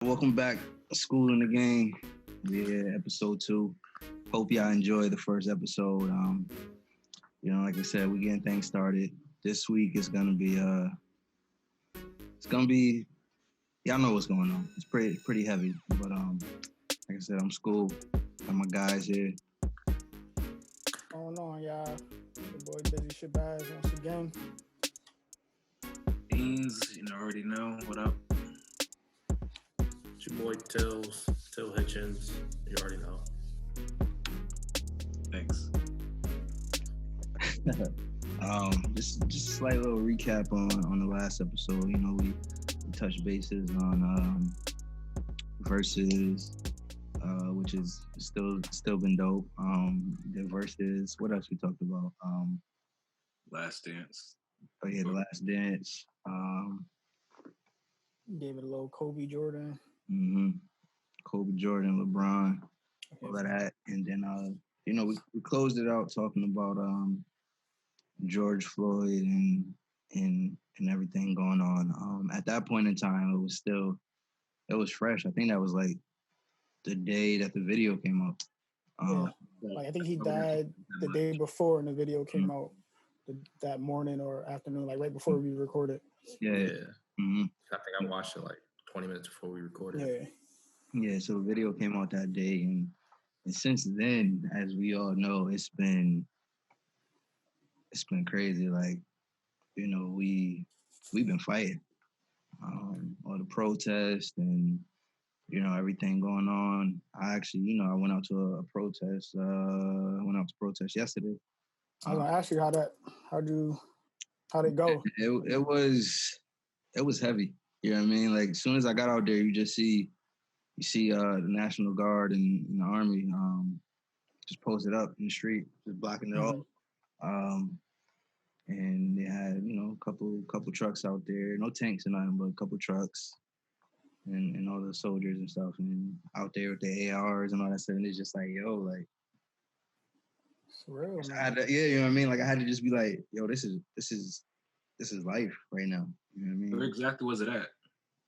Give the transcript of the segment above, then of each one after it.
Welcome back, Skool in the Game. Yeah, episode 2. Hope y'all enjoyed the first episode. Like I said, we getting things started. This week is gonna be y'all know what's going on. It's pretty heavy. But like I said, I'm Skool. Got my guys here. Going on, y'all? Your boy Busy Shabazz once again. Beans, already know what up. It's your boy Till Hitchens. You already know. Thanks. Just a slight little recap on the last episode. We touched bases on versus which is still been dope. The versus, what else we talked about? Last Dance. Oh yeah, The Last Dance. Gave it a little Kobe Jordan. Kobe Jordan, LeBron, all of that, and then we closed it out talking about George Floyd and everything going on. At that point in time, it was fresh. I think that was like the day that the video came out. I think he died the day before, and the video came out that morning or afternoon, like right before we recorded. Yeah. Mm-hmm. I think I watched it like 20 minutes before we recorded. Yeah. So the video came out that day, and since then, as we all know, it's been crazy. Like, we've been fighting all the protests and everything going on. I actually, I went out to a protest. I went out to protest yesterday. I was gonna ask you how'd it go? It was heavy. You know what I mean? Like, as soon as I got out there, you see the National Guard and the Army just posted up in the street, just blocking it all. And they had, a couple trucks out there, no tanks or nothing, but a couple trucks and all the soldiers and stuff, and out there with the ARs and all that stuff. And it's just like, yo, like, it's real, man. I had to, you know what I mean? Like, I had to just be like, yo, this is life right now. You know what I mean? Where exactly was it at?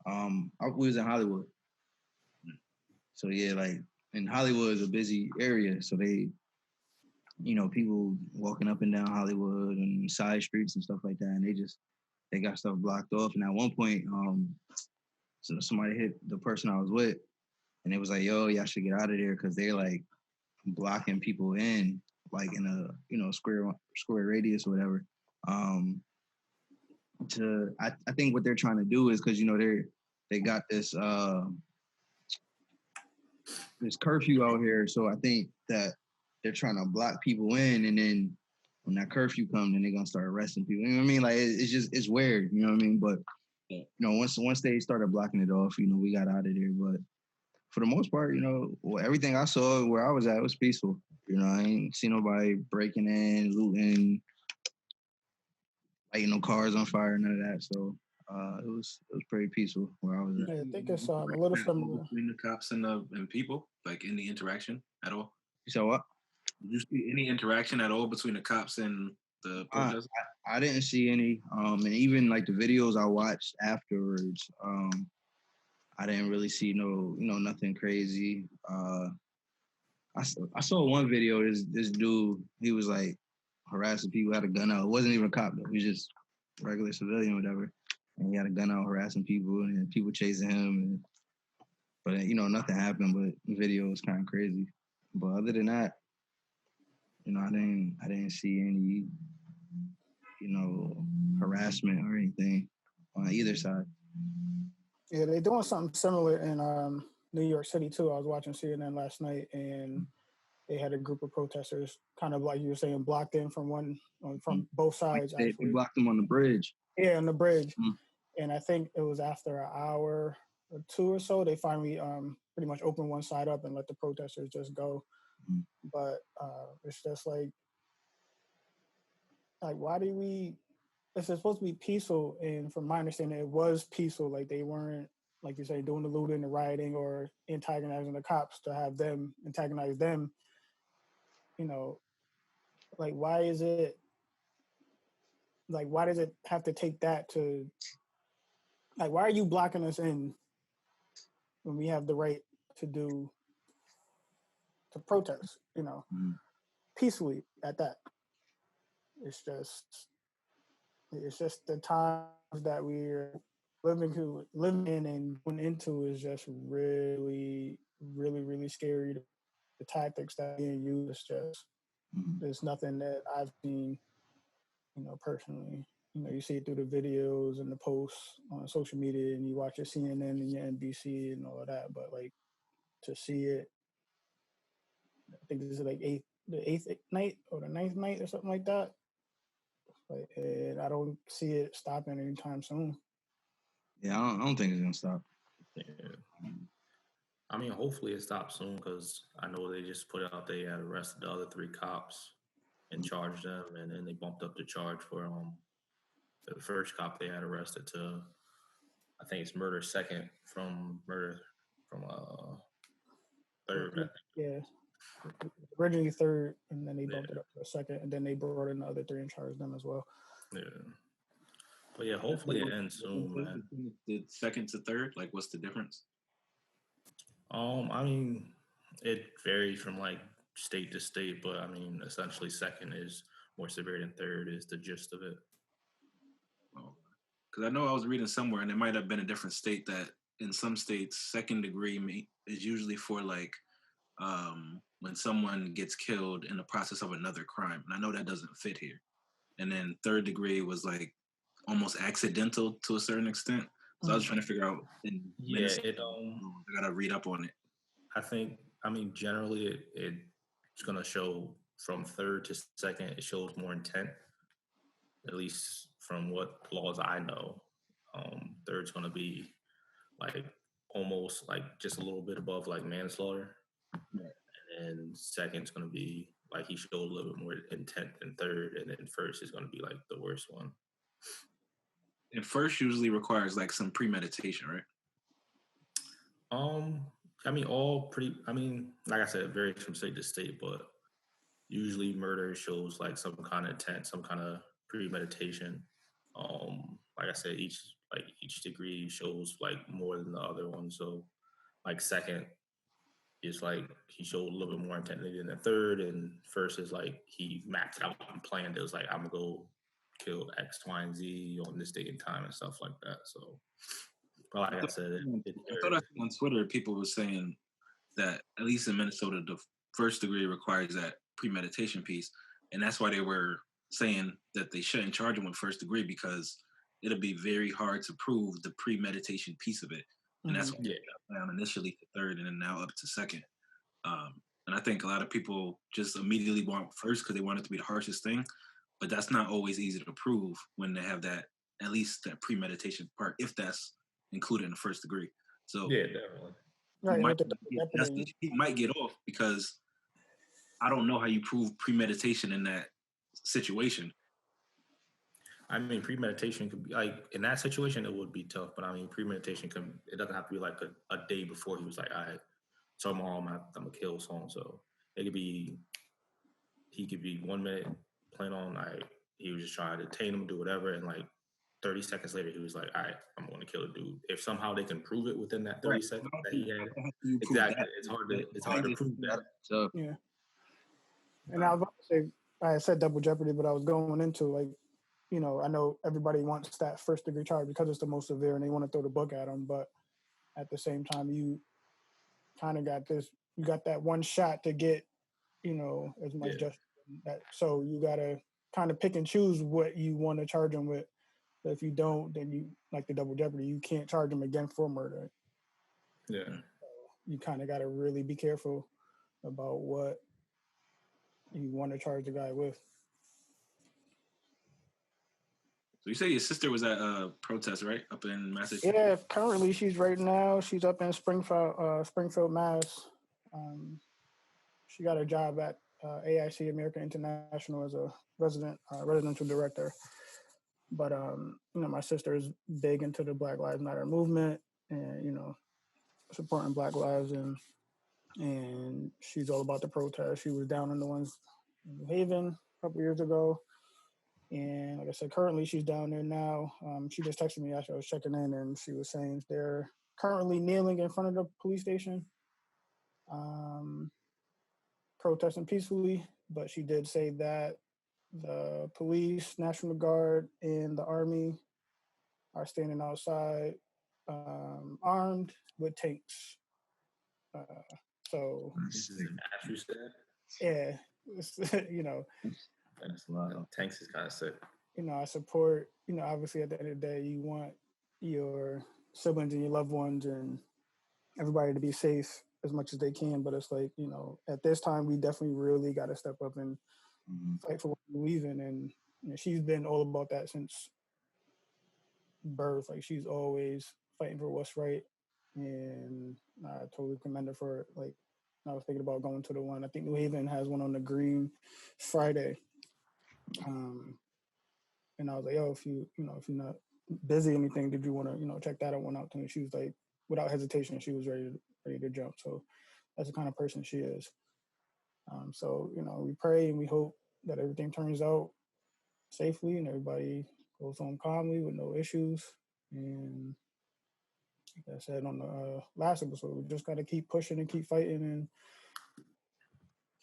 We was in Hollywood. So yeah, like, and Hollywood is a busy area, so they, people walking up and down Hollywood and side streets and stuff like that, and they got stuff blocked off. And at one point, so somebody hit the person I was with, and it was like, yo, y'all should get out of there because they're like blocking people in, like in a square radius or whatever. I think what they're trying to do is because they got this curfew out here, so I think that they're trying to block people in, and then when that curfew comes, then they're gonna start arresting people. You know what I mean? Like, it's weird. You know what I mean? But once they started blocking it off, we got out of there. But for the most part, everything I saw where I was at was peaceful. I ain't see nobody breaking in, looting, lighting no cars on fire, none of that. So it was pretty peaceful where I was at. Yeah, I think it's a little similar between the cops and people, like any interaction at all. So what? Did you see any interaction at all between the cops and the protesters? I didn't see any. And even like the videos I watched afterwards, I didn't really see nothing crazy. I saw one video. This dude, he was like harassing people, had a gun out. It wasn't even a cop though. He was just a regular civilian, whatever. And he had a gun out harassing people, and people chasing him. But nothing happened. But the video was kind of crazy. But other than that, I didn't see any, harassment or anything on either side. Yeah, they're doing something similar in New York City too. I was watching CNN last night, and they had a group of protesters, kind of like you were saying, blocked in from both sides. They blocked them on the bridge. Yeah, on the bridge. And I think it was after an hour or two or so, they finally pretty much opened one side up and let the protesters just go. But it's just like why do we? It's supposed to be peaceful, and from my understanding, it was peaceful. Like, they weren't, like you say, doing the looting, the rioting, or antagonizing the cops to have them antagonize them. Like, why is it? Like, why does it have to take that to? Like, why are you blocking us in? when we have the right to protest, peacefully at that. It's just the times that we're living in and going into is just really, really, really scary. The tactics that are being used is just, there's nothing that I've seen, personally. You see it through the videos and the posts on social media, and you watch your CNN and your NBC and all of that. But like to see it, I think this is like the eighth night or the ninth night or something like that. Like, and I don't see it stopping anytime soon. Yeah, I don't think it's gonna stop. Yeah. I mean, hopefully it stops soon because I know they just put out they had arrested the other 3 cops and charged them, and then they bumped up the charge for the first cop they had arrested to, I think it's murder second from murder from third. I think. Yeah, originally third, and then they bumped it up to a second, and then they brought in the other 3 and charged them as well. Yeah. But yeah, hopefully it ends soon, man. The second to third, like, what's the difference? I mean, it varies from like state to state, but I mean, essentially, second is more severe than third is the gist of it. Because I know I was reading somewhere, and it might have been a different state, that in some states, second degree is usually for like when someone gets killed in the process of another crime, and I know that doesn't fit here. And then third degree was like almost accidental to a certain extent. So I was trying to figure out. I gotta read up on it. I mean, generally, it's gonna show from third to second. It shows more intent, at least from what laws I know. Third's gonna be like almost like just a little bit above like manslaughter, and second's gonna be like he showed a little bit more intent than third, and then first is gonna be like the worst one. And first usually requires like some premeditation, right? I mean, like I said, it varies from state to state, but usually murder shows like some kind of intent, some kind of premeditation. Like I said, each degree shows like more than the other one. So like second is like he showed a little bit more intent than the third, and first is like he maxed out and planned. It was like, I'm gonna go kill X, Y, and Z on this date and time and stuff like that. So, but like I said, I thought I saw on Twitter people were saying that at least in Minnesota, the first degree requires that premeditation piece, and that's why they were saying that they shouldn't charge him with first degree, because it'll be very hard to prove the premeditation piece of it, and that's why they got down initially to third and then now up to second. And I think a lot of people just immediately want first because they want it to be the harshest thing, but that's not always easy to prove when they have that, at least that premeditation part, if that's included in the first degree. So yeah, definitely. Right, he might get off because I don't know how you prove premeditation in that situation. I mean, premeditation could be like in that situation, it would be tough. But I mean, premeditation it doesn't have to be like a day before he was like, all right, tomorrow I'm gonna kill so and so. It could be he could be 1 minute plan on like he was just trying to detain him, do whatever, and like 30 seconds later he was like, all right, I'm going to kill a dude. If somehow they can prove it within that 30 seconds that he had, exactly, it's hard to prove that. So yeah. And I was about to say, I said double jeopardy, but I was going into like, I know everybody wants that first degree charge because it's the most severe and they want to throw the book at them. But at the same time, you kind of got you got that one shot to get, as much justice. So you got to kind of pick and choose what you want to charge them with. But if you don't, then you, like the double jeopardy, you can't charge them again for murder. Yeah. So you kind of got to really be careful about what you want to charge the guy with. So you say your sister was at a protest, right, up in Massachusetts? Yeah, currently she's up in Springfield, Mass. She got a job at AIC, American International, as a residential director. But my sister is big into the Black Lives Matter movement, and supporting Black lives, and she's all about the protest. She was down in the ones in New Haven a couple years ago. And like I said, currently she's down there now. She just texted me after I was checking in, and she was saying they're currently kneeling in front of the police station, protesting peacefully. But she did say that the police, National Guard, and the Army are standing outside, armed with tanks. So this is an actual set. yeah, you know, That's wow. Tanks is kind of sick. You know, I support. You know, obviously, at the end of the day, you want your siblings and your loved ones and everybody to be safe as much as they can. But it's like, you know, at this time, we definitely really got to step up and fight for what we believe in. And you know, she's been all about that since birth. Like she's always fighting for what's right, and I totally commend her for it. Like I was thinking about going to the one. I think New Haven has one on the Green Friday. And I was like, "Yo, if you're not busy or anything, did you want to, check that one out?" And she was like, without hesitation, she was ready to jump. So that's the kind of person she is. So we pray and we hope that everything turns out safely and everybody goes home calmly with no issues. And like I said on the last episode, we just got to keep pushing and keep fighting and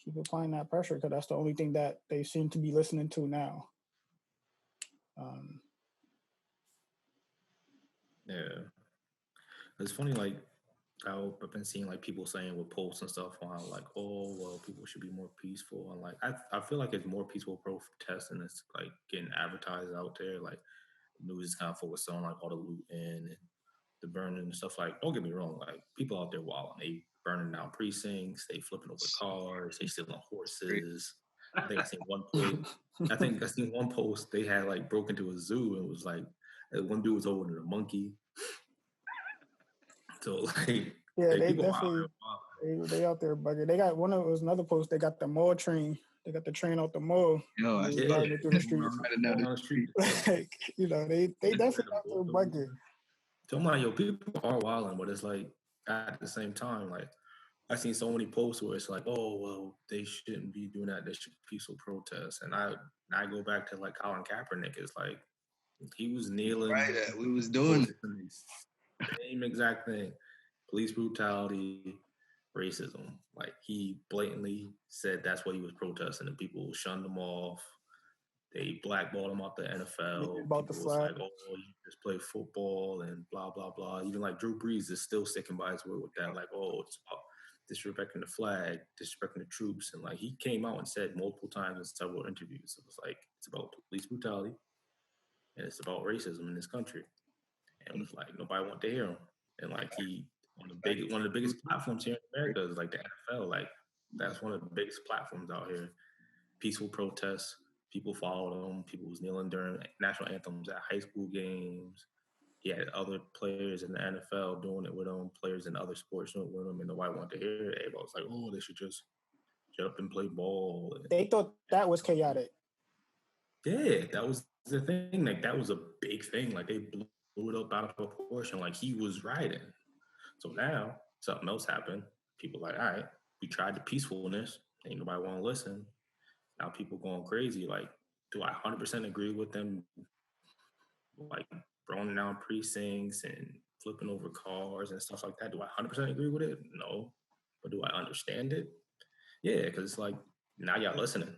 keep applying that pressure because that's the only thing that they seem to be listening to now. Yeah, it's funny. Like I've been seeing like people saying with posts and stuff on how like, oh well, people should be more peaceful, and like I feel like it's more peaceful protests and it's like getting advertised out there. Like news is kind of focused on like all the looting and the burning and stuff. Like don't get me wrong, like people out there wilding, they burning down precincts, they flipping over cars, they stealing horses. I think I seen one post they had like broke into a zoo and it was like one dude was holding a monkey. So like yeah, they definitely they out there bugging. They got it was another post. They got the mall train. They got the train out the mall. Yo, I riding it through the streets. Down the street. Like, they definitely out there bugging. So I'm like, yo, people are wilding, but it's like at the same time, like I've seen so many posts where it's like, oh well, they shouldn't be doing that. They should peaceful protest. And I go back to like Colin Kaepernick. It's like he was kneeling. Right, we was doing the same exact thing. Police brutality, racism. Like he blatantly said that's what he was protesting, and people shunned him off. They blackballed him out the NFL. About the flag. Like, oh, you just play football and blah blah blah. Even like Drew Brees is still sticking by his word with that. Like, oh, it's about disrespecting the flag, disrespecting the troops, and like he came out and said multiple times in several interviews, it was like it's about police brutality and it's about racism in this country. And it was like nobody wanted to hear him. And like he one of the biggest platforms here in America is like the NFL. Like that's one of the biggest platforms out here. Peaceful protests. People followed him. People was kneeling during national anthems at high school games. He had other players in the NFL doing it with him, players in other sports doing it with him, and nobody wanted to hear it. Everybody was like, oh, they should just shut up and play ball. And they thought that was chaotic. Yeah, that was the thing. Like that was a big thing. Like they blew it up out of proportion. Like he was riding. So now something else happened. People like, all right, we tried the peacefulness. Ain't nobody want to listen. Now people going crazy. Like, do I 100% agree with them? Like burning down precincts and flipping over cars and stuff like that. Do I 100% agree with it? No. But do I understand it? Yeah, because it's like now y'all listening.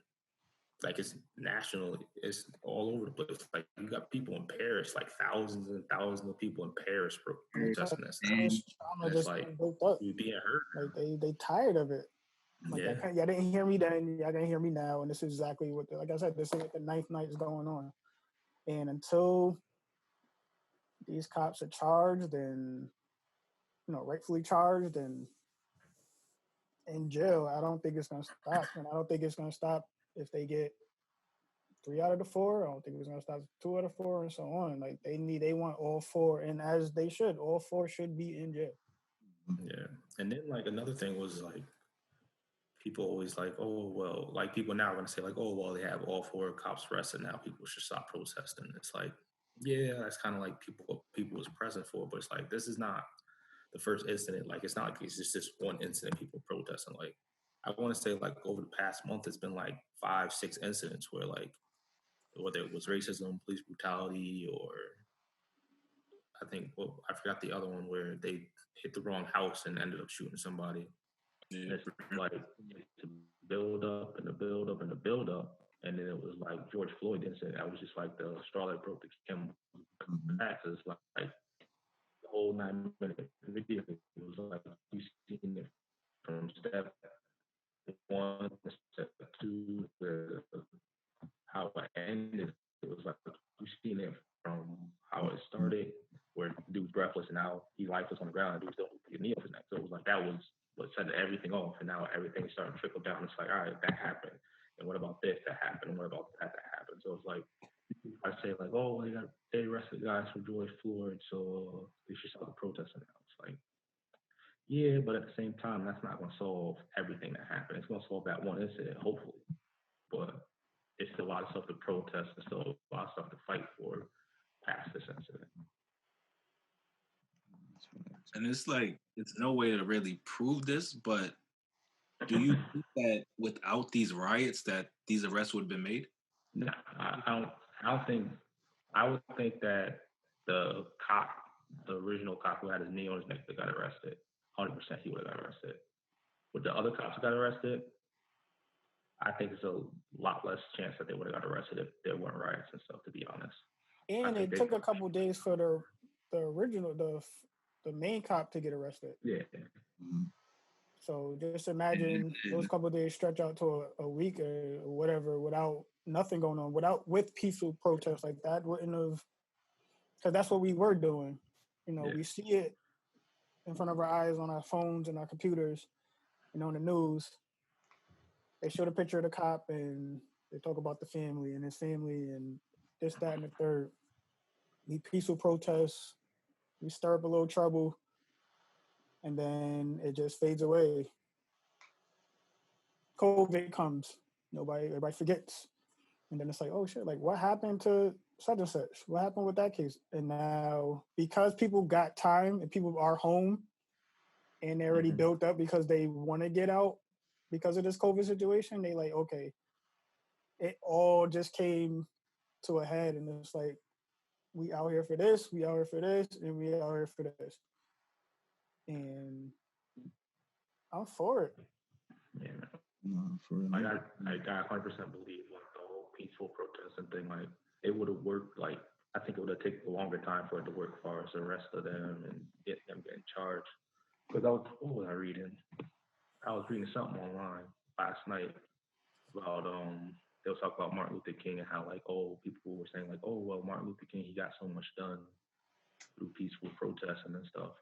Like it's national, it's all over the place. Like you got people in Paris, like thousands and thousands of people in Paris protesting this. It's like we being hurt. Like they tired of it. Like y'all didn't hear me then, y'all gonna hear me now, and this is exactly what. Like I said, this is what the ninth night is going on, and until these cops are charged and rightfully charged and in jail, I don't think it's gonna stop, and I don't think it's gonna stop if they get 3 out of the 4. I don't think it's gonna stop 2 out of 4 and so on. Like they want all 4, and as they should, all 4 should be in jail. Yeah, and then like another thing was like people always like, oh well, like people now are gonna say like, oh well, they have all 4 cops arrested now. People should stop protesting. It's like, yeah, that's kind of like people was present for, but it's like this is not the first incident. Like it's not like it's just this one incident people protesting. Like I want to say like over the past month, it's been like 5-6 incidents where like whether it was racism, police brutality, or I think, well, I forgot the other one where they hit the wrong house and ended up shooting somebody. Yeah. And it's like the build up and the build up and the build up. And then it was like George Floyd incident. That was just like the straw that broke the camel's back. It's like the whole 9-minute video. It was like you seen it from step one, step two, how it ended. It was like you seen it from how it started, where dude's breathless and now he lifeless on the ground and dude still put your knee off his neck. So it was like that was what set everything off, and now everything's starting to trickle down. It's like, all right, that happened, and what about this that happened, and what about that happened? So it's like I say like, oh, they arrested guys for George Floyd, so they should stop the protesting now. It's like, yeah, but at the same time, that's not going to solve everything that happened. It's going to solve that one incident, hopefully, but it's still a lot of stuff to protest and still a lot of stuff to fight for past this incident. And it's like, it's no way to really prove this, but do you think that without these riots that these arrests would have been made? No, I don't think. I would think that the cop, the original cop who had his knee on his neck that got arrested, 100% he would have got arrested. With the other cops who got arrested, I think it's a lot less chance that they would have got arrested if there weren't riots and stuff, to be honest. And it took a couple days for the original, the main cop to get arrested. Yeah. So just imagine those couple of days stretch out to a week or whatever without nothing going on, with peaceful protests like that wouldn't have, because that's what we were doing. You know, we see it in front of our eyes on our phones and our computers, on the news. They show the picture of the cop and they talk about the family and his family and this, that, and the third. We peaceful protests, we stir up a little trouble, and then it just fades away. COVID comes, everybody forgets. And then it's like, oh shit, like what happened to such and such? What happened with that case? And now, because people got time and people are home and they already built up because they want to get out because of this COVID situation, they like, okay, it all just came to a head and it's like, we out here for this, we out here for this, and we out here for this. And I'm for it. Yeah. No, for real. I 100% believe like the whole peaceful protesting thing, like it would have worked. Like I think it would have taken a longer time for it to work for us, the rest of them, and get them getting charged. Because what was I reading? I was reading something online last night about they was talking about Martin Luther King and how like people were saying like, oh well, Martin Luther King, he got so much done through peaceful protesting and stuff.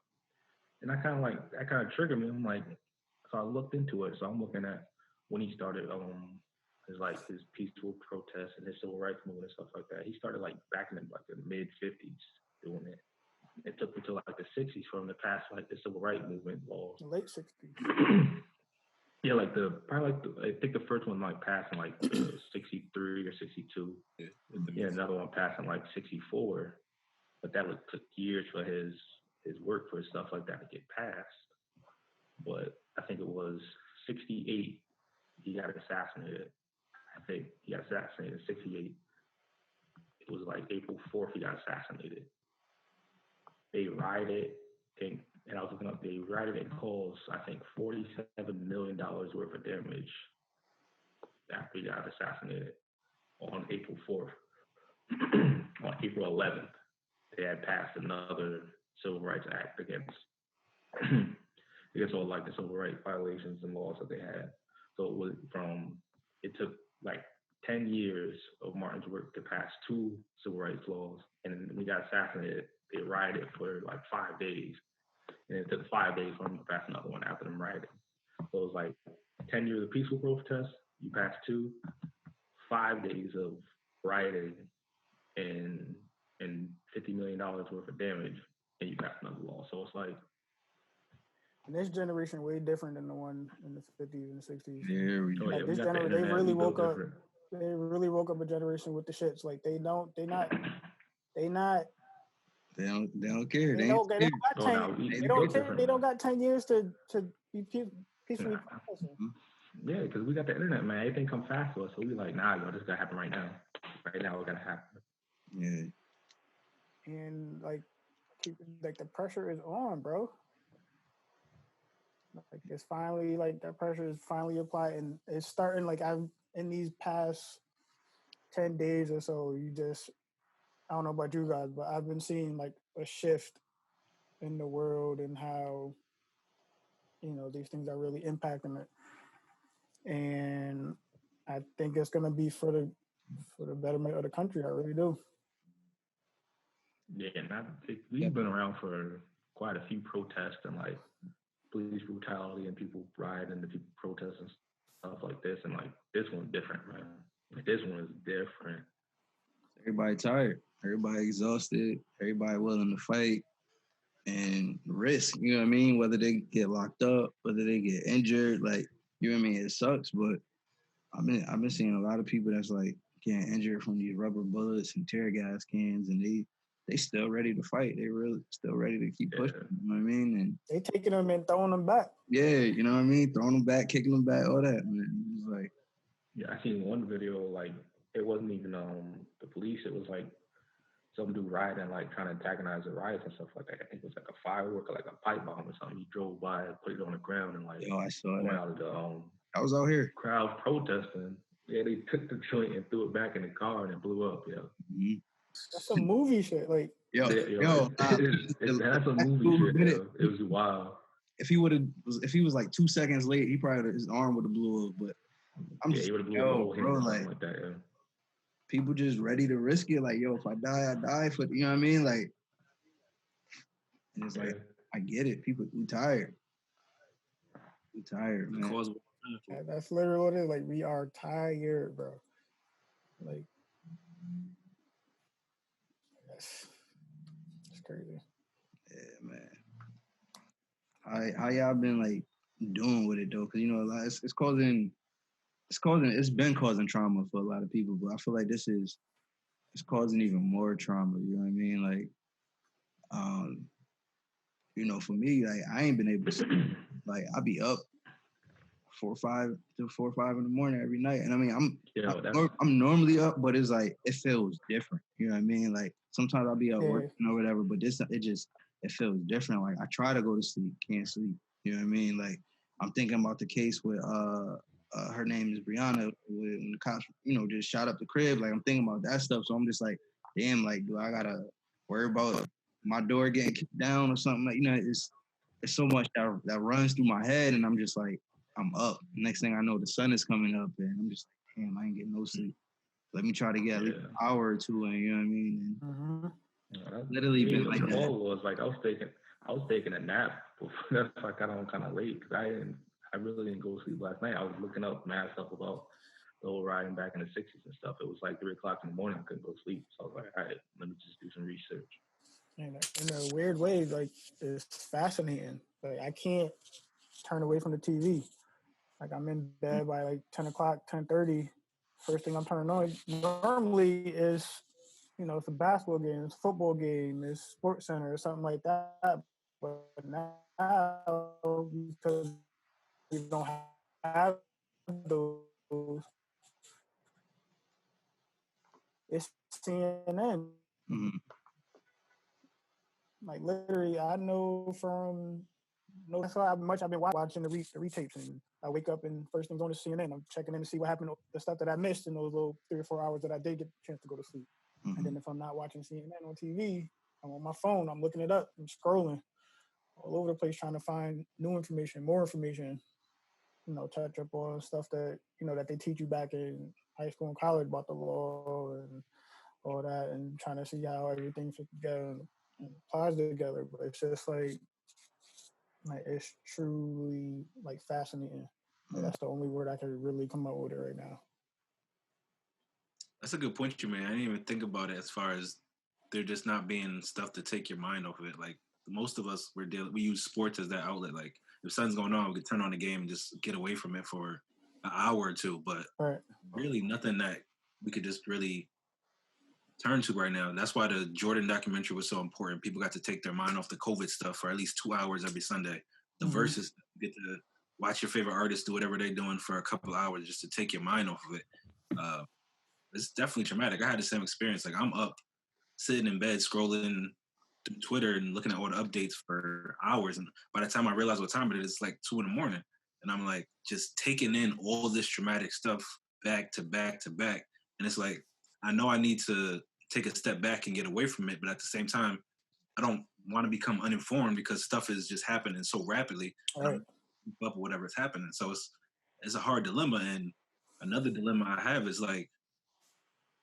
And that kind of triggered me. I'm like, so I looked into it. So I'm looking at when he started his peaceful protests and his civil rights movement and stuff like that. He started like back in the mid 50s doing it. It took until like the 60s for him to pass like the civil rights movement laws. Late 60s. Yeah, I think the first one like passed in like 63 or 62. Yeah, another one passed in like 64. But that took years for his work for stuff like that to get passed. But I think it was 68 he got assassinated. I think he got assassinated in 68. It was like April 4th he got assassinated. They rioted and I was looking up, they rioted and caused, I think, $47 million worth of damage after he got assassinated on April 4th. On April 11th, they had passed another Civil Rights Act against all like the civil rights violations and laws that they had. So it took like 10 years of Martin's work to pass 2 civil rights laws. And when he got assassinated, they rioted for like 5 days. And it took 5 days for him to pass another one after them rioting. So it was like 10 years of peaceful protest, you pass 2, 5 days of rioting and $50 million worth of damage, and you pass another law. So it's like, and this generation way different than the one in the 50s and 60s. There we go. Like this generation, they really woke up. They really woke up a generation with the shits. Like they don't care. They don't care. They don't got 10 years to be peacefully processing. Yeah, because we got the internet, man. Everything come fast to us. So we like, nah, yo, this gotta happen right now. Right now, it's gonna happen. Yeah. And like like the pressure is on, bro. Like it's finally like that pressure is finally applied, and it's starting. Like I've in these past 10 days or so, I don't know about you guys, but I've been seeing like a shift in the world and how these things are really impacting it, and I think it's gonna be for the betterment of the country. I really do. Yeah, we've been around for quite a few protests and like police brutality and people rioting and people protesting stuff like this, and like this one's different, man. Like this one is different. Everybody tired. Everybody exhausted. Everybody willing to fight and risk. You know what I mean? Whether they get locked up, whether they get injured, like you know what I mean. It sucks, but I've been seeing a lot of people that's like getting injured from these rubber bullets and tear gas cans, and they still ready to fight. They really still ready to keep pushing. You know what I mean? And they taking them and throwing them back. Yeah, you know what I mean? Throwing them back, kicking them back, all that. Man. It was like, yeah, I seen one video like it wasn't even the police. It was like some dude rioting, like trying to antagonize the riots and stuff like that. I think it was like a firework or like a pipe bomb or something. He drove by, put it on the ground, and like I saw went that. out of the I was out here. Crowd protesting. Yeah, they took the joint and threw it back in the car and it blew up. Yeah, that's some movie shit. Like that's some movie shit. Yo. It was wild. If he was like 2 seconds late, his arm would have blew up. But he would have blew up the whole hand or something like that. Yeah. People just ready to risk it. Like, yo, if I die, I die. For you know what I mean? Like, and it's like, I get it. People, we tired. We tired, man. That's literally what it is. Like, we are tired, bro. Like, it's crazy. Yeah, man. How y'all been like doing with it though? Because it's been causing trauma for a lot of people, but I feel like it's causing even more trauma. You know what I mean? Like, for me, like I ain't been able to sleep. Like I be up 4 or 5 in the morning every night, and I mean I'm normally up, but it's like it feels different. You know what I mean? Like sometimes I'll be at work or whatever, but it feels different. Like I try to go to sleep, can't sleep. You know what I mean? Like I'm thinking about the case with her name is Breonna, when the cops just shot up the crib. Like I'm thinking about that stuff, so I'm just like, damn, like do I gotta worry about my door getting kicked down or something? Like it's so much that runs through my head, and I'm just like, I'm up. Next thing I know, the sun is coming up, and I'm just like, damn, I ain't getting no sleep. Let me try to get at least an hour or two, and you know what I mean. And literally been like that. Was like I was taking a nap. That's why I got on kind of late because I really didn't go to sleep last night. I was looking up mad stuff about the old riding back in the 60s and stuff. It was like 3 o'clock in the morning. I couldn't go to sleep, so I was like, all right, let me just do some research. And in a weird way, like it's fascinating. Like I can't turn away from the TV. Like I'm in bed by like 10 o'clock, 10:30. First thing I'm turning on normally is, it's a basketball game, it's a football game, it's Sports Center or something like that. But now, because we don't have those, it's CNN. Mm-hmm. Like literally, I know that's how much I've been watching the retapes, and I wake up and first thing's on the CNN. I'm checking in to see what happened, the stuff that I missed in those little 3 or 4 hours that I did get a chance to go to sleep. Mm-hmm. And then if I'm not watching CNN on TV, I'm on my phone. I'm looking it up. I'm scrolling all over the place trying to find new information, more information. Touch up on stuff that that they teach you back in high school and college about the law and all that, and trying to see how everything fits together and applies together. But it's just like it's truly like fascinating. Like, that's the only word I can really come up with it right now. That's a good point you made. I didn't even think about it as far as there just not being stuff to take your mind off of it. Like most of us, we use sports as that outlet. Like if something's going on, we could turn on the game and just get away from it for an hour or two. But really nothing that we could just really turn to right now. That's why the Jordan documentary was so important. People got to take their mind off the COVID stuff for at least 2 hours every Sunday. The verses, you get to watch your favorite artists do whatever they're doing for a couple of hours just to take your mind off of it. It's definitely traumatic. I had the same experience. Like I'm up, sitting in bed, scrolling through Twitter and looking at all the updates for hours. And by the time I realize what time it is, it's like 2 a.m. And I'm like just taking in all this traumatic stuff back to back to back. And it's like, I know I need to take a step back and get away from it. But at the same time, I don't want to become uninformed because stuff is just happening so rapidly. Right. Keep up with whatever's happening. So it's a hard dilemma. And another dilemma I have is like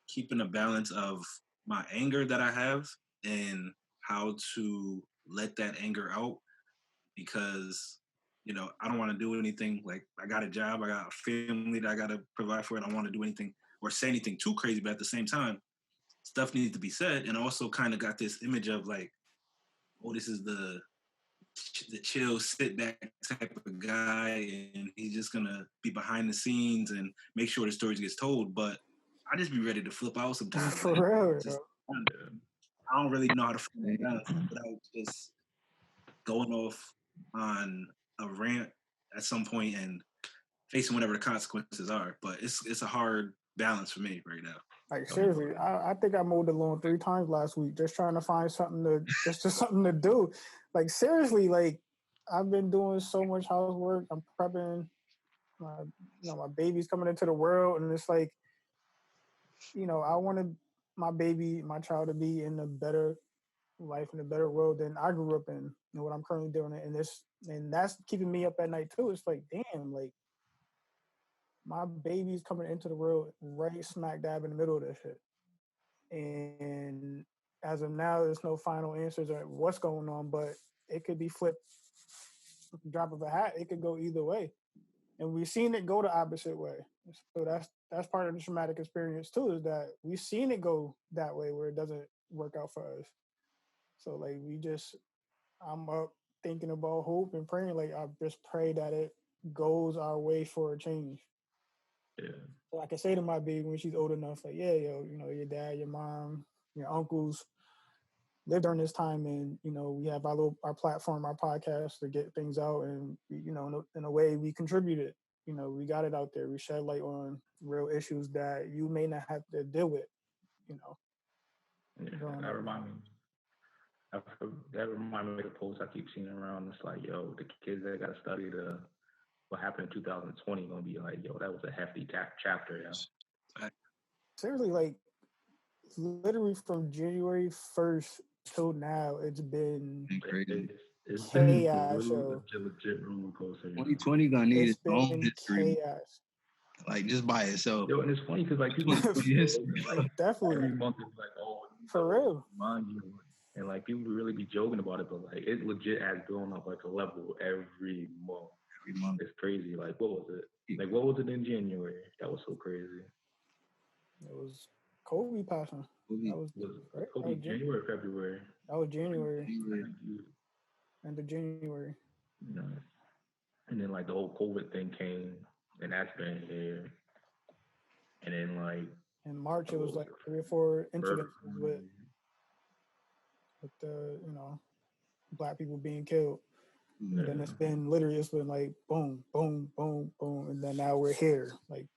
keeping a balance of my anger that I have and how to let that anger out because, I don't want to do anything. Like I got a job, I got a family that I got to provide for. I don't want to do anything or say anything too crazy, but at the same time, stuff needs to be said. And I also kind of got this image of like, oh, this is the chill, sit back type of guy, and he's just gonna be behind the scenes and make sure the stories gets told. But I just be ready to flip out sometimes. For real. I don't really know how to find balance without just going off on a rant at some point and facing whatever the consequences are. But it's a hard balance for me right now. Like seriously, I think I mowed the lawn 3 times last week just trying to find something to do. Like seriously, like I've been doing so much housework. I'm prepping. My baby's coming into the world, and it's like, I wanted my child to be in a better life, in a better world than I grew up in. What I'm currently doing, and that's keeping me up at night too. It's like, damn, like my baby's coming into the world right smack dab in the middle of this shit. And as of now, there's no final answers on what's going on, but it could be flipped, drop of a hat. It could go either way, and we've seen it go the opposite way. So that's part of the traumatic experience too, is that we've seen it go that way where it doesn't work out for us. So like I'm up thinking about hope and praying. Like I just pray that it goes our way for a change. Yeah. So I can say to my baby when she's old enough, like, yeah, your dad, your mom, your uncles lived during this time, and we have our platform, our podcast to get things out, and in a way we contributed. We got it out there. We shed light on real issues that you may not have to deal with. Yeah, that remind me of the post I keep seeing around. It's like, yo, the kids that got to study what happened in 2020 gonna be like, yo, that was a hefty chapter, yeah. Seriously, like literally from January 1st till now, it's been crazy. It's chaos. been a legit roller coaster. 2020 gonna need its own history. Chaos. Like just by itself. Yo, and it's funny because like people like, definitely every month is like, oh, for real. Remind you. And like people really be joking about it, but like it legit has grown up like a level every month. It's crazy. Like what was it? Like what was it in January? That was so crazy. It was Kobe passing. That was right? Kobe January, February. That was January. End of January. You know. And then like the whole COVID thing came, and that's been here. And then like in March it was like 3 or 4 incidents with the Black people being killed. Yeah. And then it's been like boom, boom, boom, boom, and then now we're here. Like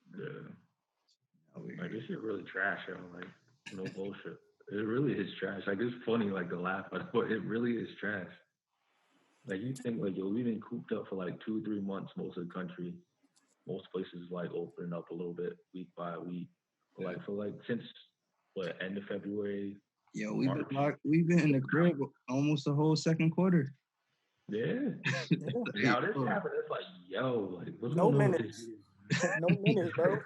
like this shit really trash, yo. Like no bullshit. It really is trash. Like it's funny, like to laugh at it, but it really is trash. Like you think like, yo, we've been cooped up for like 2-3 months, most of the country. Most places like opening up a little bit week by week. But like for like since end of February. Yo, we've been in the crib almost the whole second quarter. Yeah. Now this happened, it's like, yo, like what's no minutes. No minutes, bro.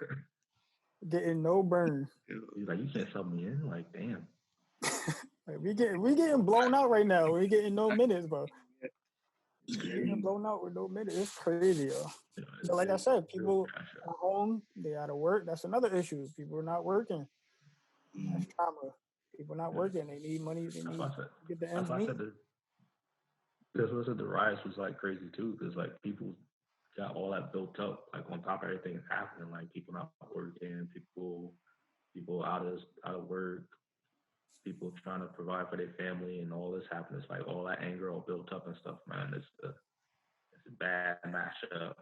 Getting no burn. He's like, you can't sub me in? Like, damn. Like, we getting blown out right now. We're getting no minutes, bro. Getting blown out with no minutes. It's crazy, yo. So like I said, people are home, they out of work. That's another issue. People are not working. That's trauma. People not working. They need money. They need to get the ends meet. That's what I said. The riots was like crazy too, because like people got all that built up, like on top of everything that's happening, like people not working, people out of work, people trying to provide for their family, and all this happening. It's like all that anger all built up and stuff, man. It's a bad mashup.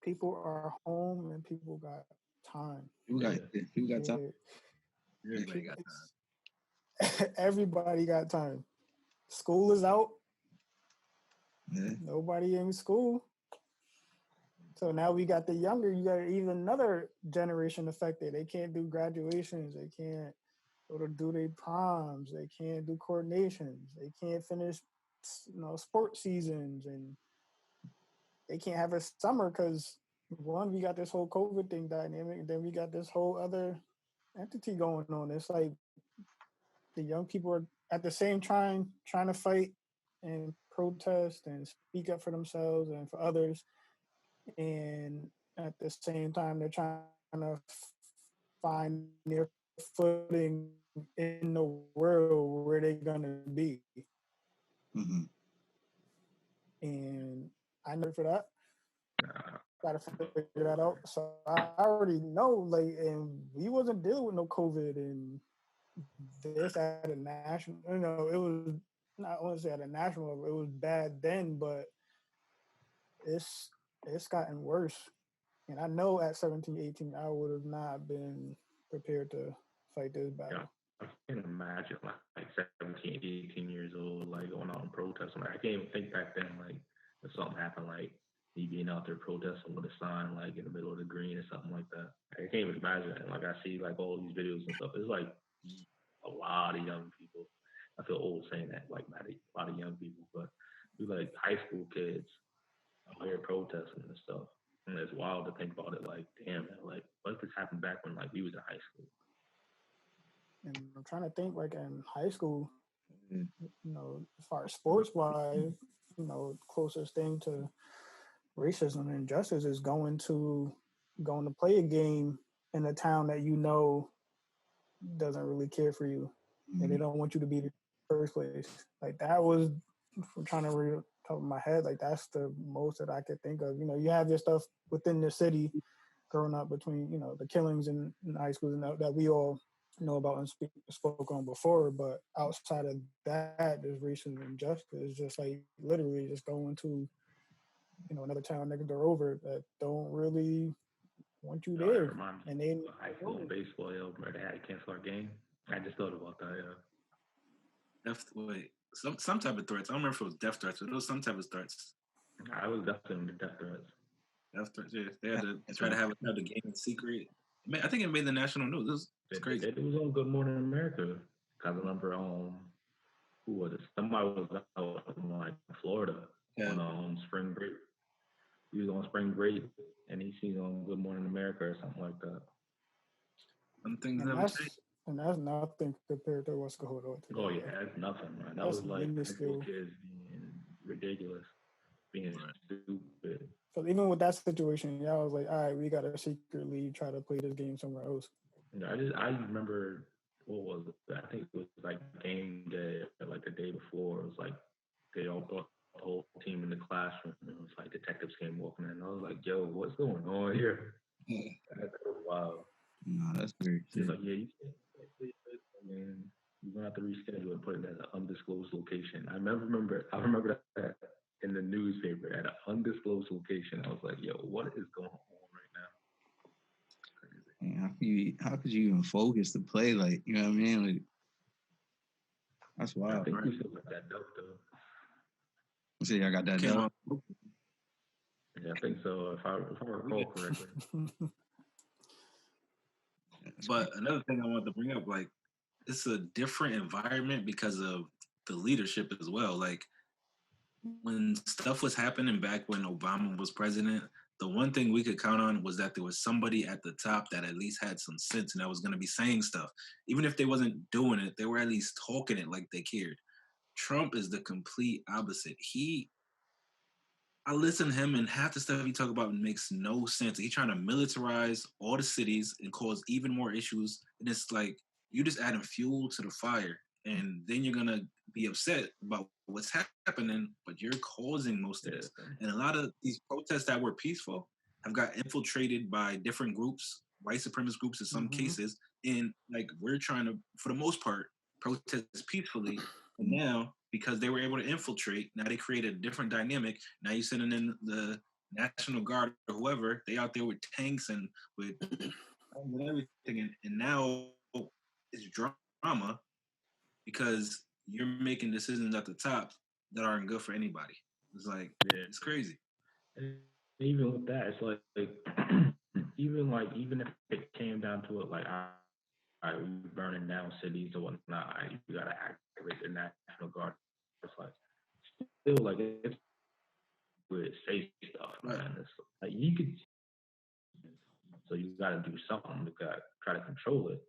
People are home and people got time. People got time. Everybody got time. everybody got time. School is out. Yeah. Nobody in school. So now we got the younger, you got even another generation affected. They can't do graduations. They can't go to do their proms. They can't do coordinations. They can't finish, sports seasons, and they can't have a summer because one, we got this whole COVID thing dynamic, and then we got this whole other entity going on. It's like the young people are at the same time trying to fight and protest and speak up for themselves and for others, and at the same time they're trying to find their footing in the world where they're gonna be. Mm-hmm. And I know for that. Gotta figure that out. So I already know, like, and we wasn't dealing with no COVID and this at a national. It was not want to say at a national level. It was bad then, but it's gotten worse. And I know at 17, 18, I would have not been prepared to fight this battle. Yeah, I can imagine like 17, 18 years old, like going out and protesting. Like, I can't even think back then, like if something happened, like me being out there protesting with a sign, like in the middle of the green or something like that. I can't even imagine it. Like I see like all these videos and stuff. It's like a lot of young people. I feel old saying that, like not a lot of young people, but we like high school kids out here protesting and stuff. And it's wild to think about it. Like, damn, man, like what if this happened back when like we was in high school? And I'm trying to think, like in high school, as far as sports wise, closest thing to racism and injustice is going to play a game in a town that doesn't really care for you, and they don't want you to be the first place. Like that was, I'm trying to read top of my head, like that's the most that I could think of. You have your stuff within the city growing up between the killings in high schools and that we all know about and spoke on before, but outside of that, there's racial injustice. It's just like literally just going to another town next door over that don't really want you there. And then high school baseball, where they had to cancel our game. I just thought about that. Some type of threats. I don't remember if it was death threats, but it was some type of threats. I was definitely death threats. Death threats, yeah. They had to try to have the game in secret. I think it made the national news. It was crazy. It was on Good Morning America. I remember, who was it? Somebody was out in like Florida on spring break. He was on spring break, and he's on Good Morning America or something like that. Some things never change. And that's nothing compared to what's going on today. Oh yeah, that's nothing, man. That was like high school kids being ridiculous, being stupid. So even with that situation, y'all was like, all right, we gotta secretly try to play this game somewhere else. I remember, what was it? I think it was like game day, like the day before. It was like they all brought the whole team in the classroom. And it was like detectives came walking in. I was like, yo, what's going on here? That was wild. No, that's weird. She's like, yeah, you can't play this. I mean, you're gonna have to reschedule and put it at an undisclosed location. I remember that in the newspaper at an undisclosed location. I was like, yo, what is going on right now? Man, how could you even focus to play? Like, you know what I mean? Like, that's wild. I think we still got that dope though. So y'all got that dope? Yeah, I think so. If I recall correctly. But another thing I wanted to bring up, like, it's a different environment because of the leadership as well. Like, when stuff was happening back when Obama was president, the one thing we could count on was that there was somebody at the top that at least had some sense and that was going to be saying stuff. Even if they wasn't doing it, they were at least talking it like they cared. Trump is the complete opposite. I listen to him, and half the stuff he talk about makes no sense. He's trying to militarize all the cities and cause even more issues. And it's like, you just adding fuel to the fire. And then you're going to be upset about what's happening, but you're causing most of this. And a lot of these protests that were peaceful have got infiltrated by different groups, white supremacist groups in some cases. And like, we're trying to, for the most part, protest peacefully. And now, because they were able to infiltrate, now they created a different dynamic. Now you're sending in the National Guard or whoever, they out there with tanks and with everything. And now it's drama. because you're making decisions at the top that aren't good for anybody. It's like, it's crazy. And even with that, it's like even if it came down to it, like, all right, we burning down cities or whatnot, you gotta activate the National Guard. It's like still like it's with safe stuff, man. It's like you could, so you gotta do something to try to control it.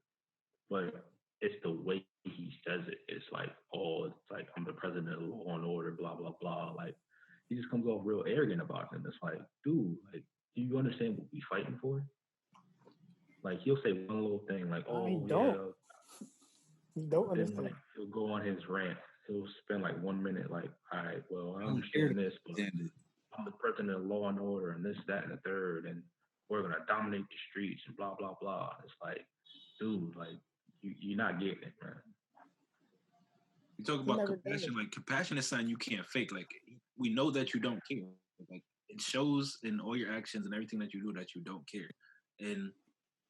But it's the way he says it. It's like, oh, it's like I'm the president of law and order, blah blah blah. Like he just comes off real arrogant about it. And it's like, dude, like, do you understand what we fighting for? Like he'll say one little thing, like, oh, he don't understand. Like, he'll go on his rant. He'll spend like 1 minute, like, all right, well, I understand this, but I'm the president of law and order, and this, that, and the third, and we're gonna dominate the streets and blah blah blah. It's like, dude, like you're not getting it, man. You talk about compassion, like compassion is something you can't fake. Like we know that you don't care. Like it shows in all your actions and everything that you do that you don't care. And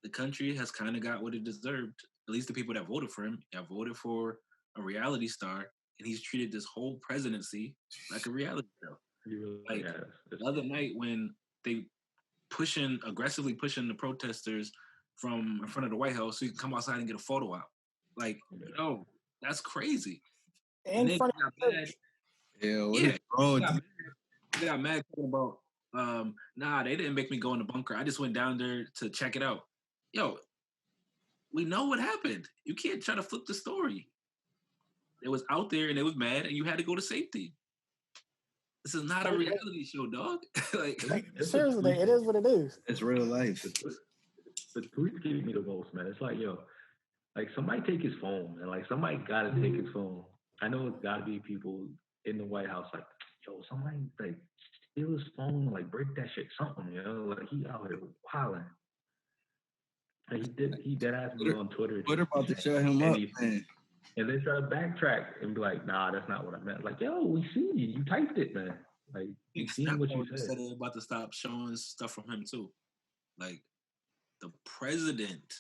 the country has kind of got what it deserved. At least the people that voted for him have voted for a reality star, and he's treated this whole presidency like a reality show. Like the other night when they aggressively pushing the protesters from in front of the White House so you can come outside and get a photo out. Like, yo, that's crazy. In front of the church. They got mad about, nah, they didn't make me go in the bunker. I just went down there to check it out. Yo, we know what happened. You can't try to flip the story. It was out there and it was mad and you had to go to safety. This is not a reality show, dog. like seriously, it is what it is. It's real life. The tweets give me the most, man. It's like, yo, like somebody take his phone, and like somebody gotta take his phone. I know it's gotta be people in the White House, like, yo, somebody like steal his phone, like break that shit, something, you know, like he out here wilding. And he did ask me on Twitter. What about to shut him up, man? And they try to backtrack and be like, nah, that's not what I meant. Like, yo, we see you. You typed it, man. Like, we seen what you said. They're about to stop showing stuff from him, too. Like, the president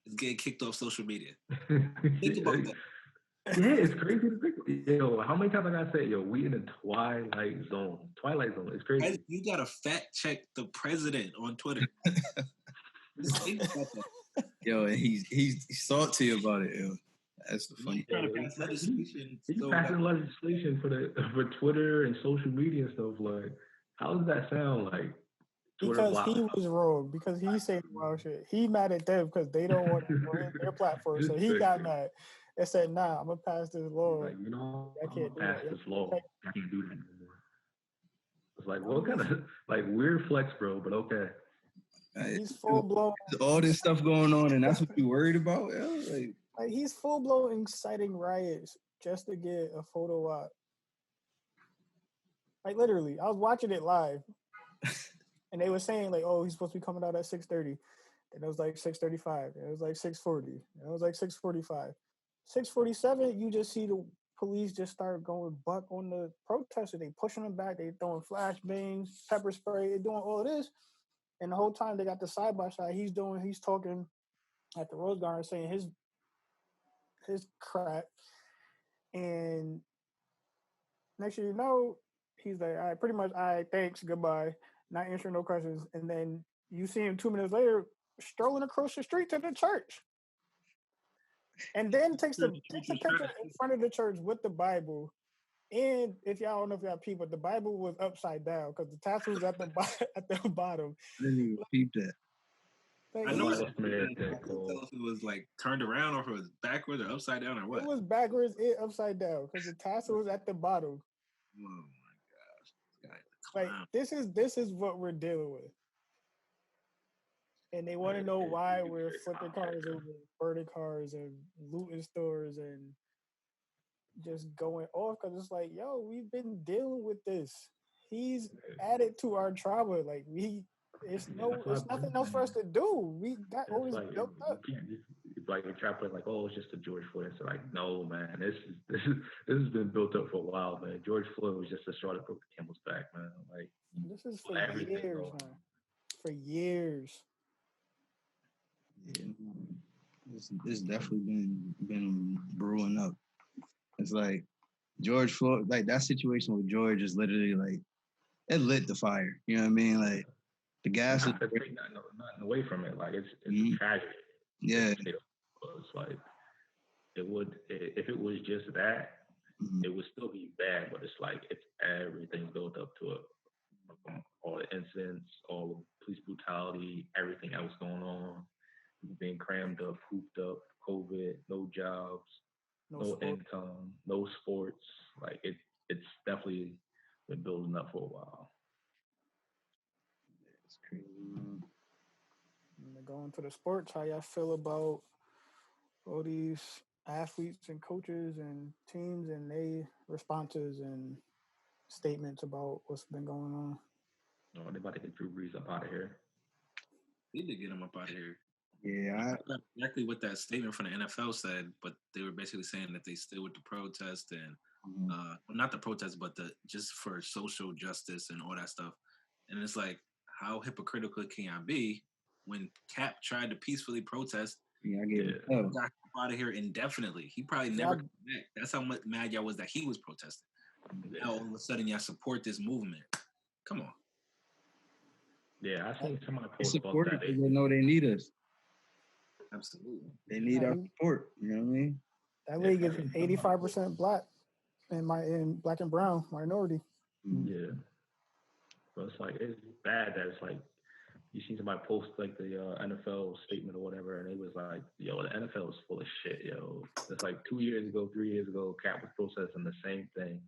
is getting kicked off social media. Think about that. Yeah, it's crazy to think. Yo, how many times I gotta say, yo, we in the Twilight Zone. Twilight Zone. It's crazy. You gotta fact check the president on Twitter. Just think about that. Yo, and he's salty about it, yo. That's the funny thing. He's passing legislation for Twitter and social media and stuff. Like, how does that sound like? Because he was wrong. Because he said wild shit. He mad at them because they don't want to go in their platform. So he got mad and said, "Nah, I'm gonna pass this law. Like, you know, I can't pass this law. I can't do that anymore." It's like, what kind of like weird flex, bro? But okay. He's full blown. All this stuff going on, and that's what you worried about? Yeah, like he's full blown inciting riots just to get a photo op. Like literally, I was watching it live, and they were saying like, "Oh, he's supposed to be coming out at 6:30," and it was like 6:35, and it was like 6:40, and it was like 6:45, 6:47. You just see the police just start going buck on the protesters. They pushing them back. They throwing flashbangs, pepper spray. They doing all of this. And the whole time they got the side by side, he's talking at the Rose Garden saying his crap. And next thing you know, he's like, all right, pretty much, all right, thanks, goodbye, not answering no questions. And then you see him 2 minutes later strolling across the street to the church. And then takes a picture in front of the church with the Bible. And if y'all don't know if y'all peep, but the Bible was upside down because the tassel was at the bottom. I didn't even peep that. Like, I know if it was like turned around or if it was backwards or upside down or what. It was backwards and upside down because the tassel was at the bottom. Oh my gosh! Like this is what we're dealing with, and they want to know why we're flipping cars over, burning cars, and looting stores and just going off because it's like, yo, we've been dealing with this. He's added to our trauma. Like it's nothing else for us to do. We got always built up. It's like a trap like, oh, it's just a George Floyd. It's like, no, man, this has been built up for a while, man. George Floyd was just a straw that broke the camel's back, man. Like this is for years, man. For years. Yeah. It's definitely been brewing up. It's like George Floyd, like that situation with George is literally like it lit the fire. You know what I mean? Like the gas. Not to take nothing away from it. Like it's a tragedy. Yeah. It's like it would if it was just that, it would still be bad. But it's like it's everything built up to it. All the incidents, all the police brutality, everything else going on, being crammed up, hooped up, COVID, no jobs, no income, no sports. Like it's definitely been building up for a while. It's crazy. Going to the sports, how y'all feel about all these athletes and coaches and teams and their responses and statements about what's been going on? Oh, they about to get Drew Brees up out of here. Need to get him up out of here. Yeah, I don't know exactly what that statement from the NFL said, but they were basically saying that they still with the protest and well, not the protest, but the just for social justice and all that stuff. And it's like, how hypocritical can I be when Cap tried to peacefully protest? Yeah, I get it. Got out of here indefinitely. He probably never come back. That's how much mad y'all was that he was protesting. Now all of a sudden y'all support this movement. Come on. Yeah, I think somebody post about that. They know they need us. Absolutely. They need our support. You know what I mean? That league is 85% black and black and brown minority. Yeah. But it's like it's bad that it's like you see somebody post like the NFL statement or whatever, and it was like, yo, the NFL is full of shit, yo. It's like 2 years ago, 3 years ago, Cap was protesting the same thing.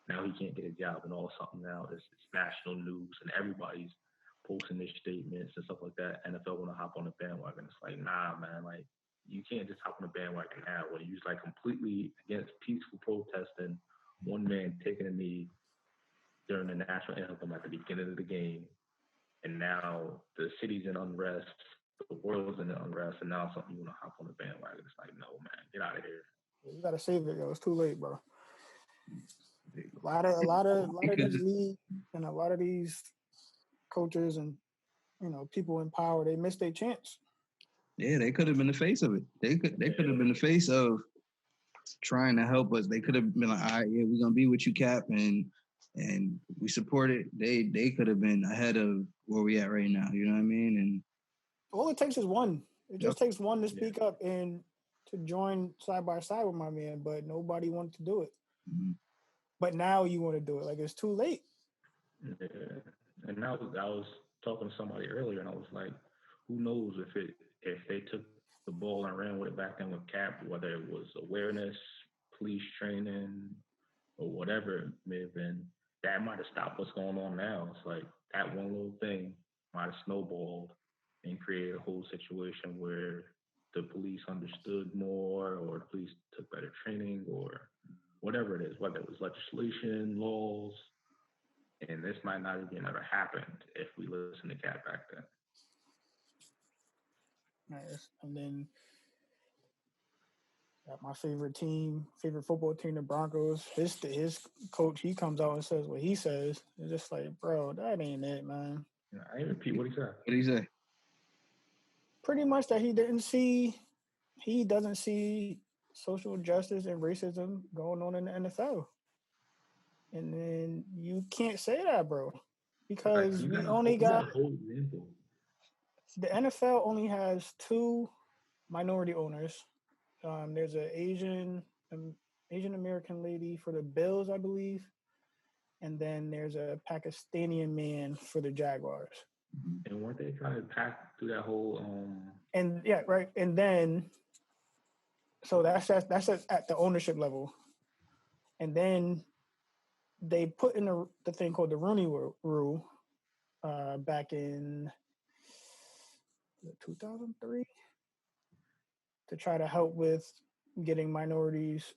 Now he can't get a job and all something now. It's national news and everybody's posting their statements and stuff like that. NFL want to hop on the bandwagon. It's like, nah, man, like you can't just hop on the bandwagon now when you're like completely against peaceful protesting, one man taking a knee during the national anthem at the beginning of the game. And now the city's in unrest, the world's in unrest, and now something you want to hop on the bandwagon. It's like, no, man, get out of here. You gotta save it, yo. It's too late, bro. A lot of these leagues and a lot of these coaches and people in power, they missed their chance. Yeah, they could have been the face of it. They could have been the face of trying to help us. They could have been like, all right, yeah, we're gonna be with you, Cap, and we support it. They could have been ahead of where we at right now. You know what I mean? And all it takes is one. It just takes one to speak up and to join side by side with my man, but nobody wanted to do it. But now you want to do it. Like, it's too late. Yeah. And now I was talking to somebody earlier, and I was like, who knows if they took the ball and ran with it back then with Cap, whether it was awareness, police training, or whatever it may have been, that might have stopped what's going on now. It's like that one little thing might have snowballed and created a whole situation where the police understood more, or the police took better training, or whatever it is, whether it was legislation, laws, and this might not even ever happened if we listened to Cap back then. Nice. And then my favorite football team, the Broncos. His coach, he comes out and says what he says. It's just like, bro, that ain't it, man. I ain't repeat what he said. What did he say? Pretty much that he doesn't see social justice and racism going on in the NFL. And then you can't say that, bro, because we only got the NFL only has 2 minority owners. There's an Asian American lady for the Bills, I believe, and then there's a Pakistani man for the Jaguars. And weren't they trying to pack through that whole? And yeah, right. And then, so that's at the ownership level, and then they put in the thing called the Rooney Rule back in 2003 to try to help with getting minorities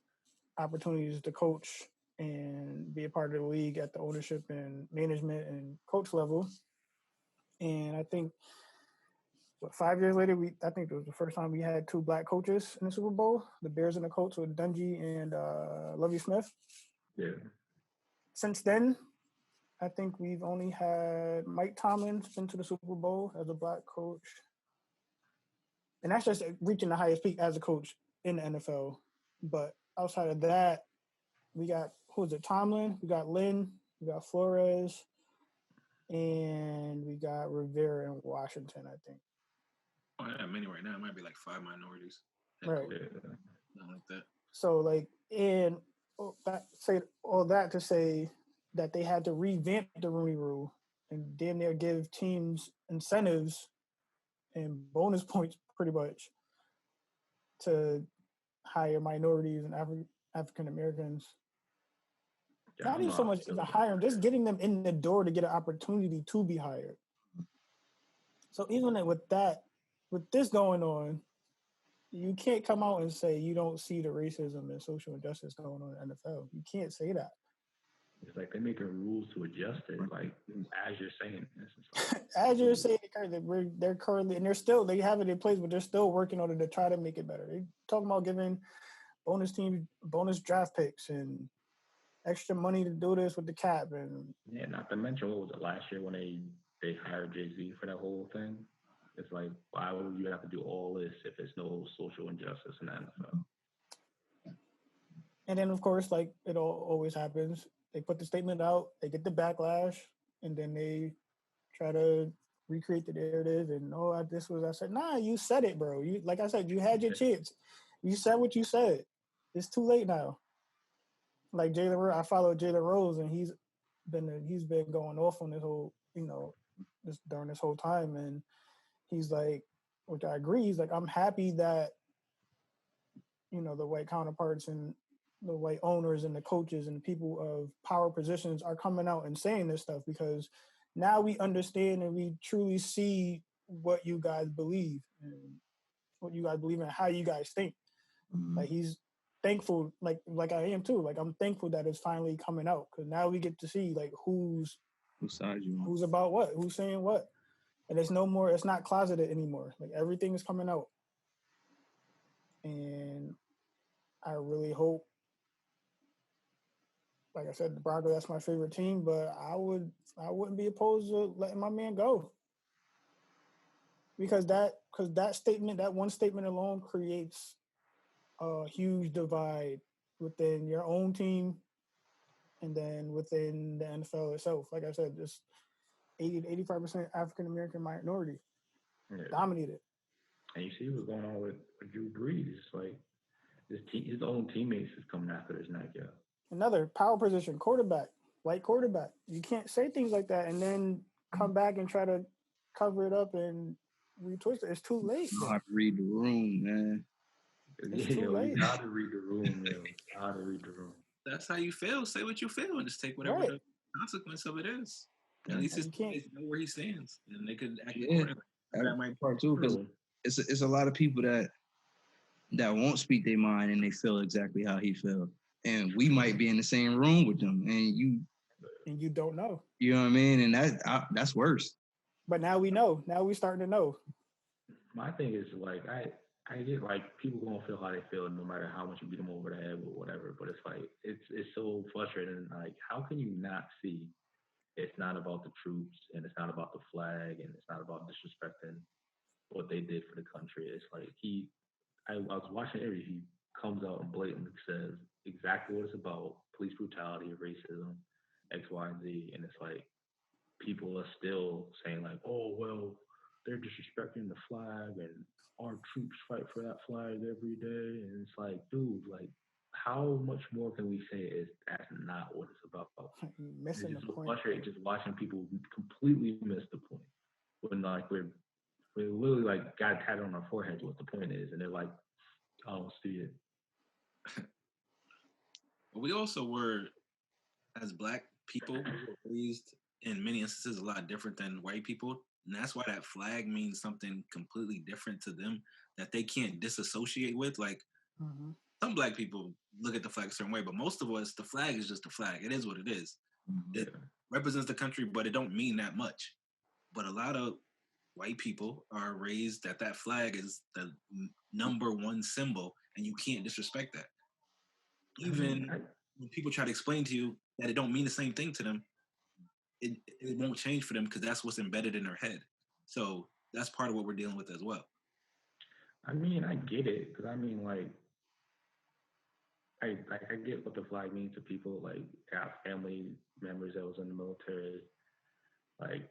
opportunities to coach and be a part of the league at the ownership and management and coach level. And I think 5 years later, I think it was the first time we had 2 black coaches in the Super Bowl, the Bears and the Colts with Dungy and Lovie Smith. Yeah. Since then, I think we've only had Mike Tomlin's been to the Super Bowl as a black coach. And that's just reaching the highest peak as a coach in the NFL. But outside of that, we got who is it? Tomlin. We got Lynn. We got Flores, and we got Rivera in Washington. I think. Oh, yeah, many right now. It might be like 5 minorities. Right. Something like that. So like, and say all that to say that they had to revamp the Rooney Rule and damn near give teams incentives and bonus points, pretty much, to hire minorities and African Americans. Yeah, Not even so much as a hire, just getting them in the door to get an opportunity to be hired. So even with that, with this going on, you can't come out and say you don't see the racism and social injustice going on in the NFL. You can't say that. It's like they're making rules to adjust it, like as you're saying this. As you're saying, they're currently, and they have it in place, but they're still working on it to try to make it better. They're talking about giving bonus draft picks and extra money to do this with the cap. And yeah, not to mention, what was it last year when they hired Jay-Z for that whole thing? It's like, why would you have to do all this if there's no social injustice in the NFL? And then, of course, like it always happens, they put the statement out, they get the backlash, and then they try to recreate the narrative. And I said, nah, you said it, bro. You, like I said, you had your chance. You said what you said. It's too late now. Like I followed Jalen Rose, and he's been going off on this whole, during this whole time, and he's like, which I agree. He's like, I'm happy that the white counterparts and the white owners and the coaches and the people of power positions are coming out and saying this stuff, because now we understand and we truly see what you guys believe and how you guys think. Mm-hmm. Like he's thankful, like I am too. Like I'm thankful that it's finally coming out, because now we get to see like who's about what, who's saying what, and it's not closeted anymore. Like everything is coming out, and I really hope. Like I said, the Broncos, that's my favorite team, but I wouldn't be opposed to letting my man go. Because that one statement alone creates a huge divide within your own team and then within the NFL itself. Like I said, this 80 to 85% African American minority dominated. And you see what's going on with Drew Brees. Like his own teammates is coming after his neck, yeah. Another power position, quarterback, white quarterback. You can't say things like that and then come back and try to cover it up and retwist it. It's too late. You gotta read the room, man. It's too late. You gotta read the room, yo. Gotta read the room. That's how you feel. Say what you feel and just take whatever the consequence of it is. At least his teammates know where he stands, and they could act accordingly. That might part too, because it's a lot of people that won't speak their mind and they feel exactly how he feels. And we might be in the same room with them, and you don't know. You know what I mean? And that's worse. But now we know. Now we starting to know. My thing is like I get like people gonna feel how they feel no matter how much you beat them over the head with whatever. But it's like it's so frustrating. Like how can you not see? It's not about the troops and it's not about the flag and it's not about disrespecting what they did for the country. It's like I was watching Arbery. He comes out and blatantly says exactly what it's about: police brutality, racism, X, Y, and Z. And it's like people are still saying like, oh well, they're disrespecting the flag and our troops fight for that flag every day. And it's like, dude, like how much more can we say is that's not what it's about? Missing it's the so point. frustrating just watching people completely miss the point. When like we're literally like got tatted on our foreheads what the point is, and they're like, I don't see it. We also were, as Black people, raised in many instances a lot different than white people. And that's why that flag means something completely different to them that they can't disassociate with. Like some Black people look at the flag a certain way, but most of us, the flag is just a flag. It is what it is. It represents the country, but it don't mean that much. But a lot of white people are raised that flag is the number one symbol, and you can't disrespect that. Even when people try to explain to you that it don't mean the same thing to them, it won't change for them because that's what's embedded in their head. So that's part of what we're dealing with as well. I mean, I get it because I mean, like, I get what the flag means to people. Like, I have family members that was in the military. Like,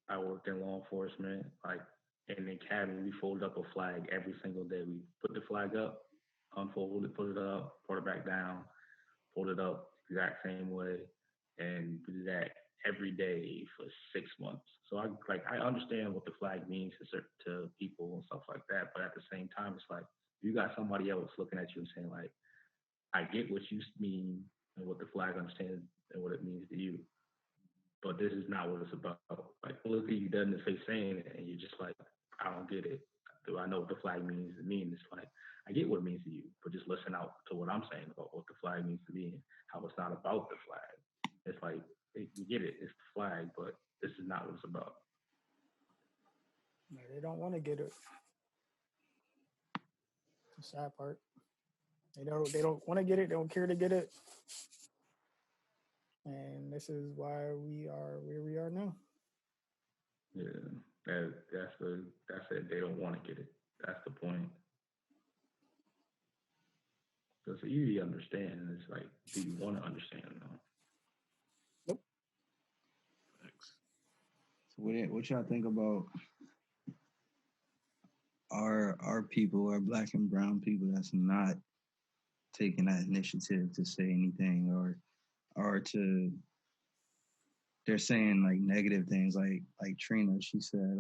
I worked in law enforcement. Like, in the academy, we folded up a flag every single day. We put the flag up, unfold it, put it up, put it back down, fold it up exact same way, and do that every day for 6 months. So I understand what the flag means to people and stuff like that. But at the same time, it's like you got somebody else looking at you and saying like, I get what you mean and what the flag understands and what it means to you, but this is not what it's about. Like, look at you dead in the face saying it, and you're just like, I don't get it. Do I know what the flag means to me? And it's like, I get what it means to you, but just listen out to what I'm saying about what the flag means to me and how it's not about the flag. It's like, you get it, it's the flag, but this is not what it's about. They don't want to get it. The sad part. They don't want to get it. They don't care to get it. And this is why we are where we are now. Yeah, that's it. They don't want to get it. That's the point. Because you understand, and it's like, do you want to understand or not? Nope. So what y'all think about our people, our Black and brown people that's not taking that initiative to say anything or to they're saying like negative things like Trina, she said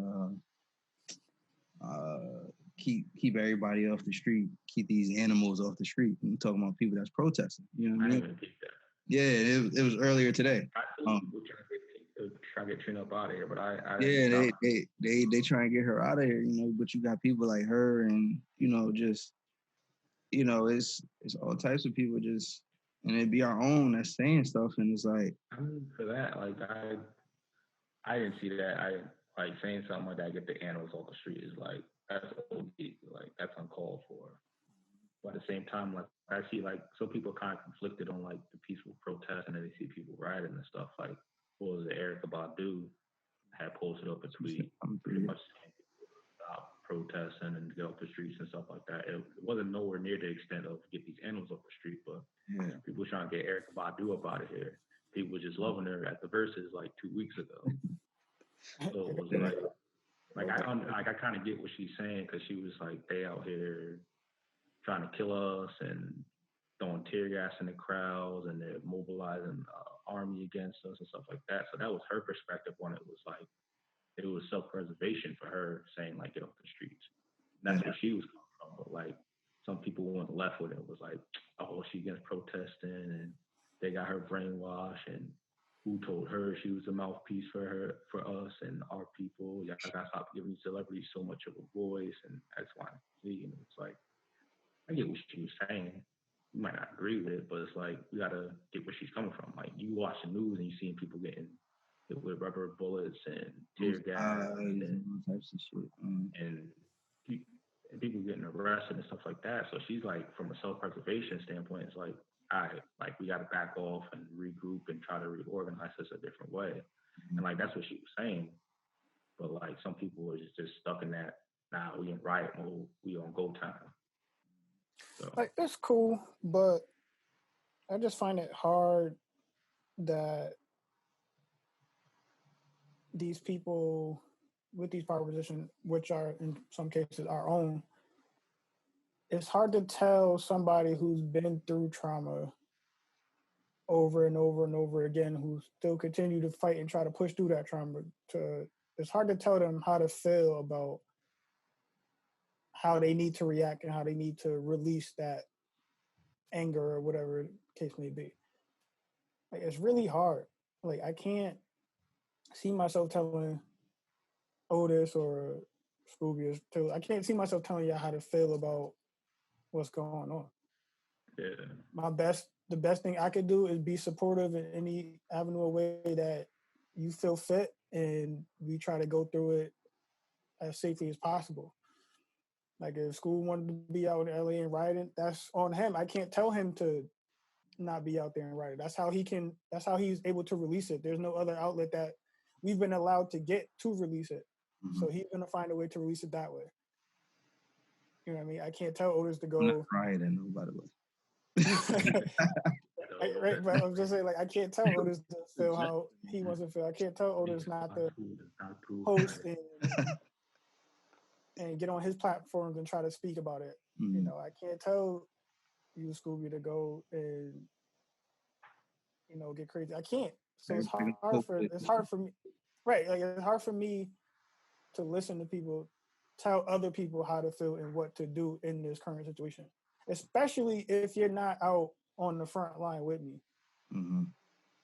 keep everybody off the street, keep these animals off the street. And talking about people that's protesting. You know what I mean? Didn't pick that. Yeah, it was earlier today. I try to get Trina up out of here, but I yeah, they try and get her out of here, you know, but you got people like her and, you know, just, you know, it's all types of people just, and it'd be our own that's saying stuff, and it's like, I mean, for that, like I didn't see that. I like saying something like that, get the animals off the street is like, that's OD, like that's uncalled for. But at the same time, like I see like some people kind of conflicted on like the peaceful protest, and then they see people rioting and stuff. Like, what was it, Erica Badu had posted up a tweet pretty much saying stop protesting and get off the streets and stuff like that. It wasn't nowhere near the extent of get these animals off the street, but people were trying to get Erica Badu up out of here. People were just loving her at the verses like 2 weeks ago. So it was like I kind of get what she's saying, because she was like, they out here trying to kill us and throwing tear gas in the crowds, and they're mobilizing army against us and stuff like that. So that was her perspective on it. Was like, it was self-preservation for her, saying like, get off the streets. And that's where she was coming from. But like, some people went left with it. Was like, oh, she against protesting, and they got her brainwashed, and who told her she was a mouthpiece for us and our people. Y'all gotta stop giving celebrities so much of a voice, and X, Y, and Z. And it's like, I get what she was saying. You might not agree with it, but it's like, we gotta get where she's coming from. Like, you watch the news and you see people getting hit with rubber bullets and tear gas and all types of shit, and people getting arrested and stuff like that. So she's like, from a self-preservation standpoint, it's like, all right, like we got to back off and regroup and try to reorganize this a different way. And like, that's what she was saying. But like, some people are just stuck in that, nah, we in riot mode, we on go time. So like, it's cool, but I just find it hard that these people with these power positions, which are in some cases our own, it's hard to tell somebody who's been through trauma over and over and over again, who still continue to fight and try to push through that trauma. It's hard to tell them how to feel about how they need to react and how they need to release that anger or whatever the case may be. Like, it's really hard. Like, I can't see myself telling Otis or Scooby, I can't see myself telling y'all how to feel about what's going on. Yeah. The best thing I could do is be supportive in any avenue or way that you feel fit, and we try to go through it as safely as possible. Like, if Skool wanted to be out in LA and rioting, that's on him. I can't tell him to not be out there and riot. That's how he's able to release it. There's no other outlet that we've been allowed to get to release it. Mm-hmm. So he's gonna find a way to release it that way. You know what I mean? I can't tell Otis to go. I'm not rioting, by the way. Right, but I'm just saying, like, I can't tell Otis to feel how he wants to feel. I can't tell Otis not to post and get on his platforms and try to speak about it. You know, I can't tell you, Scooby, to go and, you know, get crazy. I can't. So it's hard for me. Right, like it's hard for me to listen to people tell other people how to feel and what to do in this current situation, especially if you're not out on the front line with me. Mm-hmm.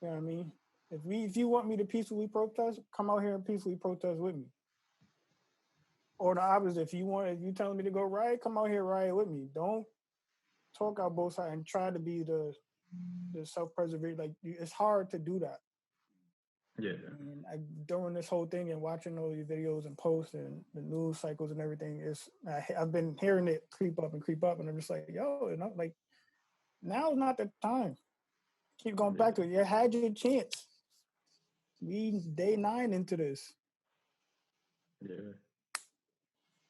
You know what I mean? If you want me to peacefully protest, come out here and peacefully protest with me. Or the opposite, if you telling me to go riot, come out here riot with me. Don't talk out both sides and try to be the self-preservation. Like, it's hard to do that. Yeah. And during this whole thing and watching all these videos and posts and the news cycles and everything, I've been hearing it creep up, and I'm just like, yo, and I'm like, now's not the time. Keep going back to it. You had your chance. We day 9 into this. Yeah.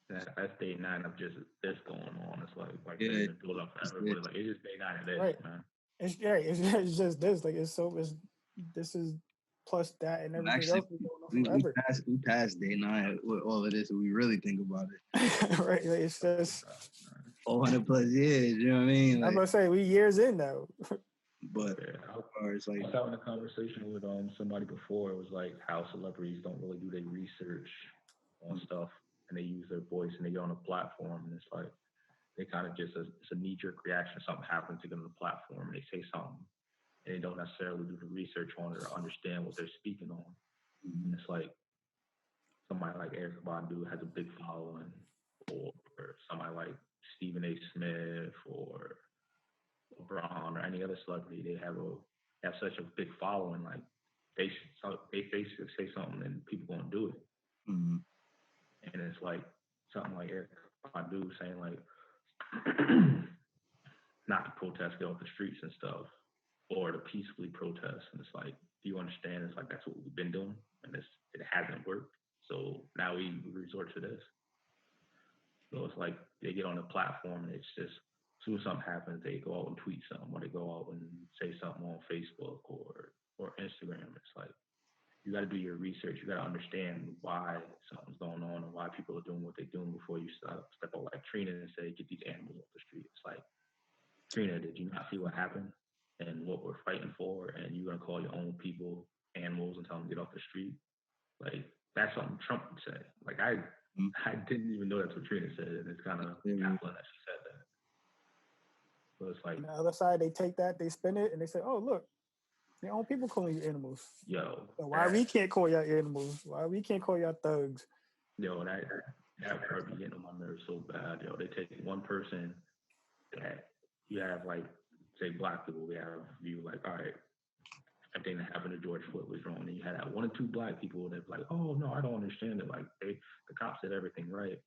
That's day 9 of just this going on. It's like Yeah, it's been built up forever, but like it's just day 9 of this, right, man. It's just this. Like this is plus that and everything actually, else is going on forever. We passed day 9 with all of this, and we really think about it. Right, like it's just 400 plus years. You know what I mean? Like, I'm gonna say we years in now. but I was having a conversation with somebody before. It was like how celebrities don't really do their research on stuff, and they use their voice and they get on a platform, and it's like they kind of just it's a knee-jerk reaction. Something happens to get on the platform, and they say something, and they don't necessarily do the research on it or understand what they're speaking on. And it's like somebody like Eric Badu has a big following, or somebody like Stephen A. Smith or LeBron or any other celebrity. They have such a big following. Like they basically say something and people gonna do it. mm-hmm. And it's like something like Eric Badu saying like not to protest, get off the streets and stuff, or to peacefully protest. And it's like, do you understand? It's like that's what we've been doing, and it hasn't worked. So now we resort to this. So it's like they get on a platform, and it's just as soon as something happens, they go out and tweet something, or they go out and say something on Facebook or Instagram. It's like you got to do your research. You got to understand why something's going on and why people are doing what they're doing before you step out like Trina and say, get these animals off the street. It's like, Trina, did you not see what happened and what we're fighting for? And you're going to call your own people animals and tell them to get off the street? Like, that's something Trump would say. Like, I didn't even know that's what Trina said. And it's kind of baffling that she said that. So it's like, on the other side, they take that, they spin it, and they say, oh, look, your own people calling you animals. Yo. So why we can't call y'all animals? Why we can't call y'all thugs? Yo, that part be getting on my nerves so bad. Yo, they take one person that you have, like, say, black people, we have you like, all right, everything that happened to George Floyd was wrong. And you had that 1 or 2 black people that like, oh, no, I don't understand it. Like, the cops did everything right.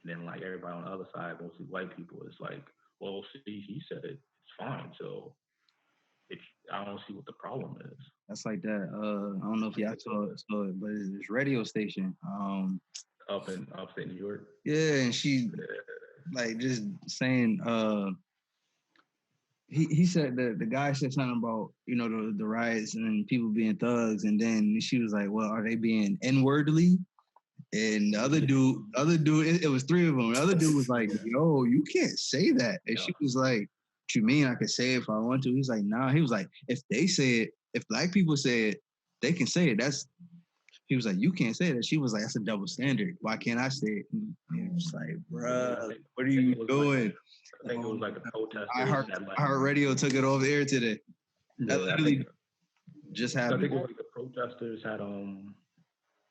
And then, like, everybody on the other side, mostly white people, is like, well, see, he said it. It's fine. So I don't see what the problem is. That's like that. I don't know if y'all saw it, but it's this radio station. Up in upstate New York. Yeah, and she like just saying. He said that the guy said something about the riots and people being thugs, and then she was like, "Well, are they being N-wordly?" And the other dude, it was 3 of them. The other dude was like, "Yo, you can't say that." And she was like, "What you mean? I can say it if I want to?" He's like, "Nah." He was like, "If they say it, if black people say it, they can say it." He was like, "You can't say that." She was like, "That's a double standard. Why can't I say it?" And he was like, "Bruh, what are you doing?" I think it was like the protesters. iHeart Radio took it off the air today. That literally just happened. I think it was like the protesters had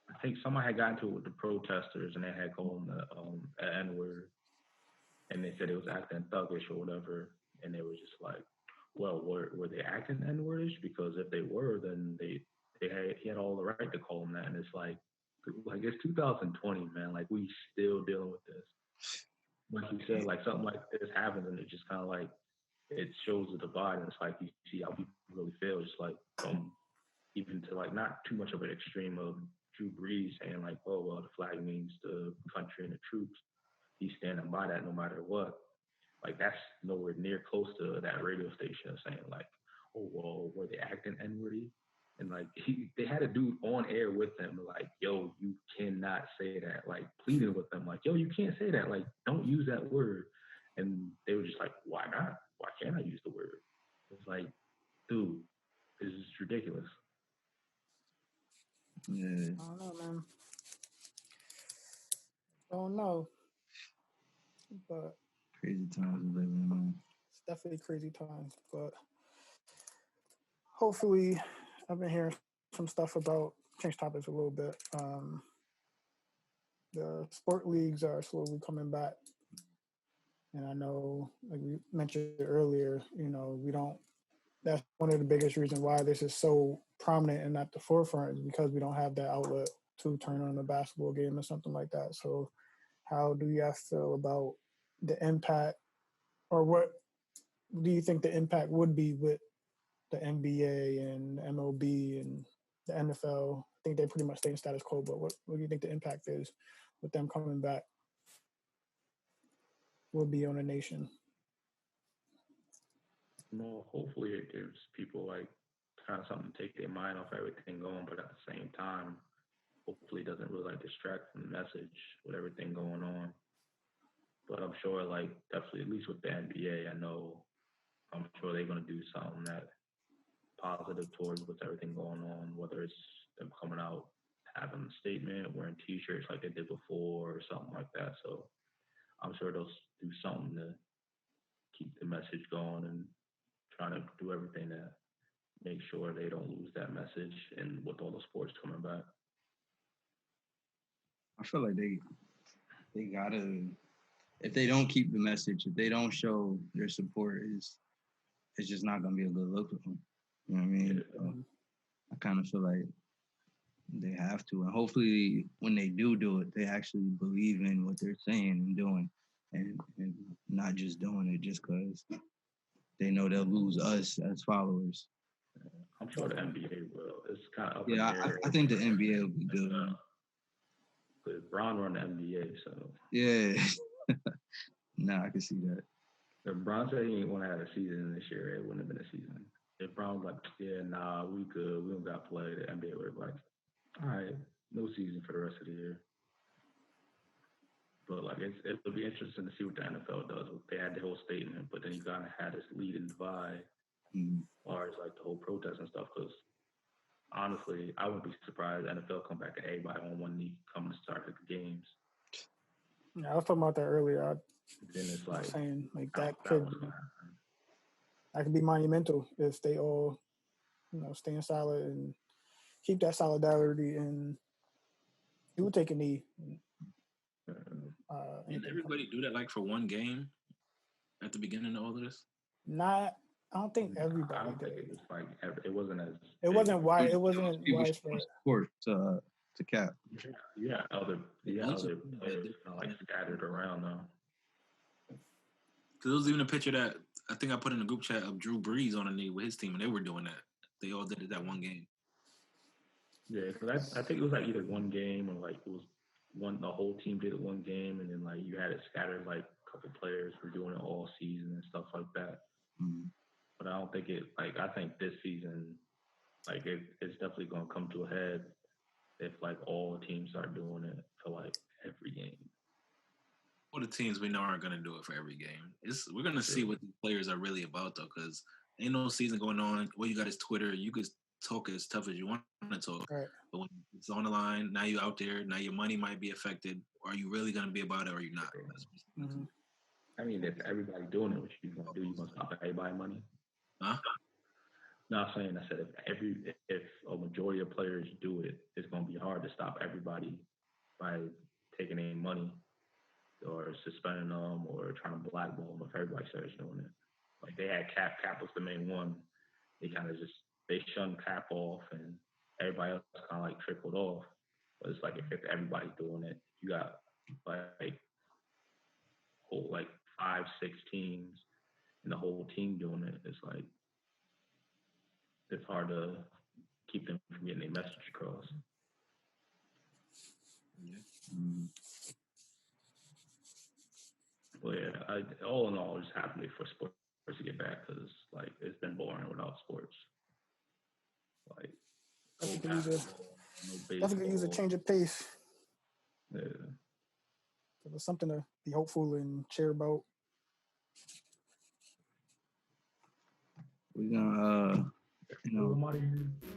I think somebody had gotten to it with the protesters and they had called them the N-word, and they said it was acting thuggish or whatever, and they were just like, well, were they acting N-wordish? Because if they were, then he had all the right to call them that. And it's like it's 2020, man. Like, we still dealing with this. Like you said, like something like this happens, and it just kind of like it shows the divide, and it's like you see how people really feel, just like from even to like not too much of an extreme of Drew Brees saying like, oh well, the flag means the country and the troops. He's standing by that no matter what. Like that's nowhere near close to that radio station saying like, oh well, were they acting N-wordy? And like they had a dude on air with them, like, yo, you cannot say that. Like pleading with them, like, yo, you can't say that. Like, don't use that word. And they were just like, why not? Why can't I use the word? It's like, dude, this is ridiculous. Yeah. I don't know, man. Don't know, but Crazy times we live in, man. it's definitely crazy times. But hopefully, I've been hearing some stuff about change topics a little bit. The sport leagues are slowly coming back, and I know, like we mentioned earlier, you know, we don't. That's one of the biggest reasons why this is so prominent and at the forefront is because we don't have that outlet to turn on a basketball game or something like that. So, how do you guys feel about the impact, or what do you think the impact would be with the NBA and MLB and the NFL? I think they pretty much stay in status quo, but what do you think the impact is with them coming back? Will be on the nation. Well, hopefully it gives people like kind of something to take their mind off everything going, but at the same time, hopefully it doesn't really like distract from the message with everything going on. But I'm sure like definitely at least with the NBA, I'm sure they're gonna do something that positive towards with everything going on, whether it's them coming out having a statement, wearing T-shirts like they did before, or something like that. So I'm sure they'll do something to keep the message going and trying to do everything to make sure they don't lose that message. And with all the sports coming back, I feel like they gotta, if they don't keep the message, if they don't show their support, it's just not gonna be a good look for them. You know what I mean? Yeah. So I kind of feel like they have to, and hopefully when they do it, they actually believe in what they're saying and doing, and not just doing it just because they know they'll lose us as followers. I'm sure the NBA will. It's kind of up Yeah, in the air. I think the NBA will be good. Because Bron run the NBA, so Yeah. Nah, I can see that. if Bron said he ain't want to have a season this year, it wouldn't have been a season. If Bron was like, yeah, nah, we good, we don't got to play, the NBA would have like, all right, no season for the rest of the year. But like it'll be interesting to see what the NFL does. They had the whole statement, but then you kind of had this lead and divide as far as like the whole protest and stuff. Because honestly, I wouldn't be surprised NFL come back and everybody on one knee coming to start the games. Yeah, I was talking about that earlier. Then it's like saying like that could be monumental if they all, you know, stay solid and keep that solidarity and do take a knee. Didn't everybody do that like for one game at the beginning of all of this? I don't think everybody I don't did. think it was like it wasn't as. It wasn't wide. It wasn't widespread. Support to cap. Yeah, other players kind of like scattered around though. Because there was even a picture that I think I put in the group chat of Drew Brees on a knee with his team, and they were doing that. They all did it that one game. Yeah, because I think it was like either one game or like it was the whole team did it one game, and then like you had it scattered like a couple players were doing it all season and stuff like that. Mm-hmm. But I don't think I think this season, like it's definitely going to come to a head if like all teams start doing it for like every game. All the teams we know aren't going to do it for every game. We're going to see what the players are really about, though, because ain't no season going on. What you got is Twitter. You can talk as tough as you want to talk. Right. But when it's on the line, now you're out there. Now your money might be affected. Are you really going to be about it or are you not? Mm-hmm. I mean, if everybody doing it, what you going to do? You going to stop everybody money? Huh? No, I'm saying, I said if a majority of players do it, it's going to be hard to stop everybody by taking any money or suspending them or trying to blackball them if everybody starts doing it. Like they had Cap was the main one. They kind of they shunned Cap off and everybody else kind of like trickled off. But it's like if everybody's doing it, you got like whole like 5-6 teams and the whole team doing it. It's like it's hard to keep them from getting their message across. Yeah. But yeah, all in all, just happy for sports to get back because like it's been boring without sports. Like, definitely use a change of pace. Yeah. So there's something to be hopeful and cheer about. We're gonna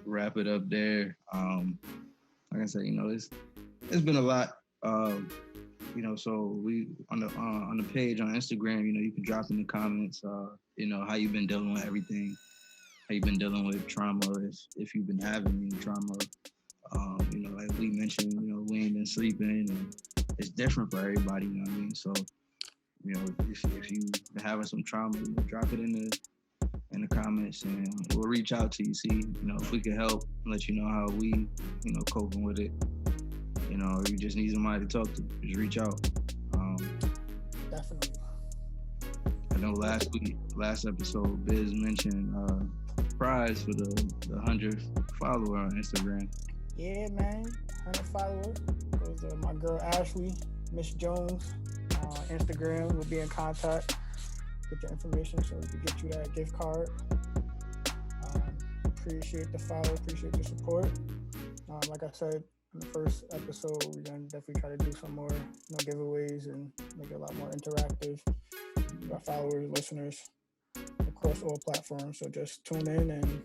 wrap it up there. Like I said, it's been a lot. So we on the page on Instagram, you can drop in the comments, how you've been dealing with everything, how you've been dealing with trauma, if you've been having any trauma. Like we mentioned, we ain't been sleeping, and it's different for everybody. You know what I mean? So, if you been having some trauma, drop it in the comments, and we'll reach out to you. See, if we can help, let you know how we, coping with it. Or you just need somebody to talk to, just reach out. Definitely. I know last episode, Biz mentioned prize for the 100th follower on Instagram. Yeah, man, 100 followers. Goes to my girl Ashley, Miss Jones, on Instagram. We'll be in contact. Get your information so we can get you that gift card. Appreciate the follow, appreciate the support. Like I said, in the first episode, we're gonna definitely try to do some more, giveaways and make it a lot more interactive with our followers, listeners across all platforms. So just tune in and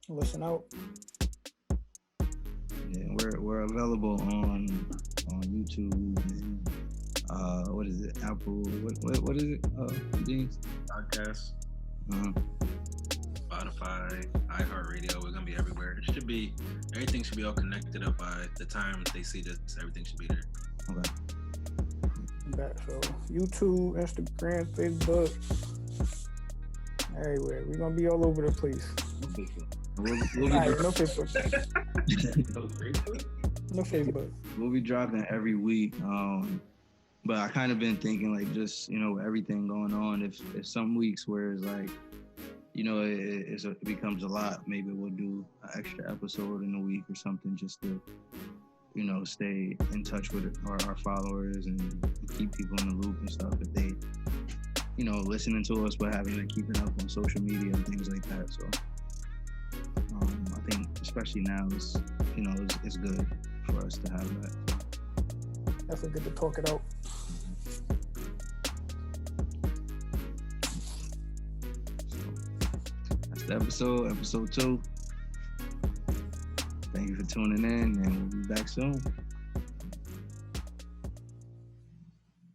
listen out. Yeah, we're available on YouTube and what is it? Apple? What is it? Things? Podcasts. Spotify, iHeartRadio. We're gonna be everywhere. Everything should be all connected up by the time they see this. Everything should be there. Okay. So YouTube, Instagram, Facebook, everywhere. We're gonna be all over the place. We'll be no Facebook. No Facebook. We'll be dropping every week. But I kind of been thinking like just, with everything going on, if some weeks where it's like, it becomes a lot, maybe we'll do an extra episode in a week or something just to, stay in touch with our followers and keep people in the loop and stuff if they, listening to us but having keeping up on social media and things like that. So I think especially now it's good for us to have that. Definitely good to talk it out. That's the episode 2. Thank you for tuning in, and we'll be back soon.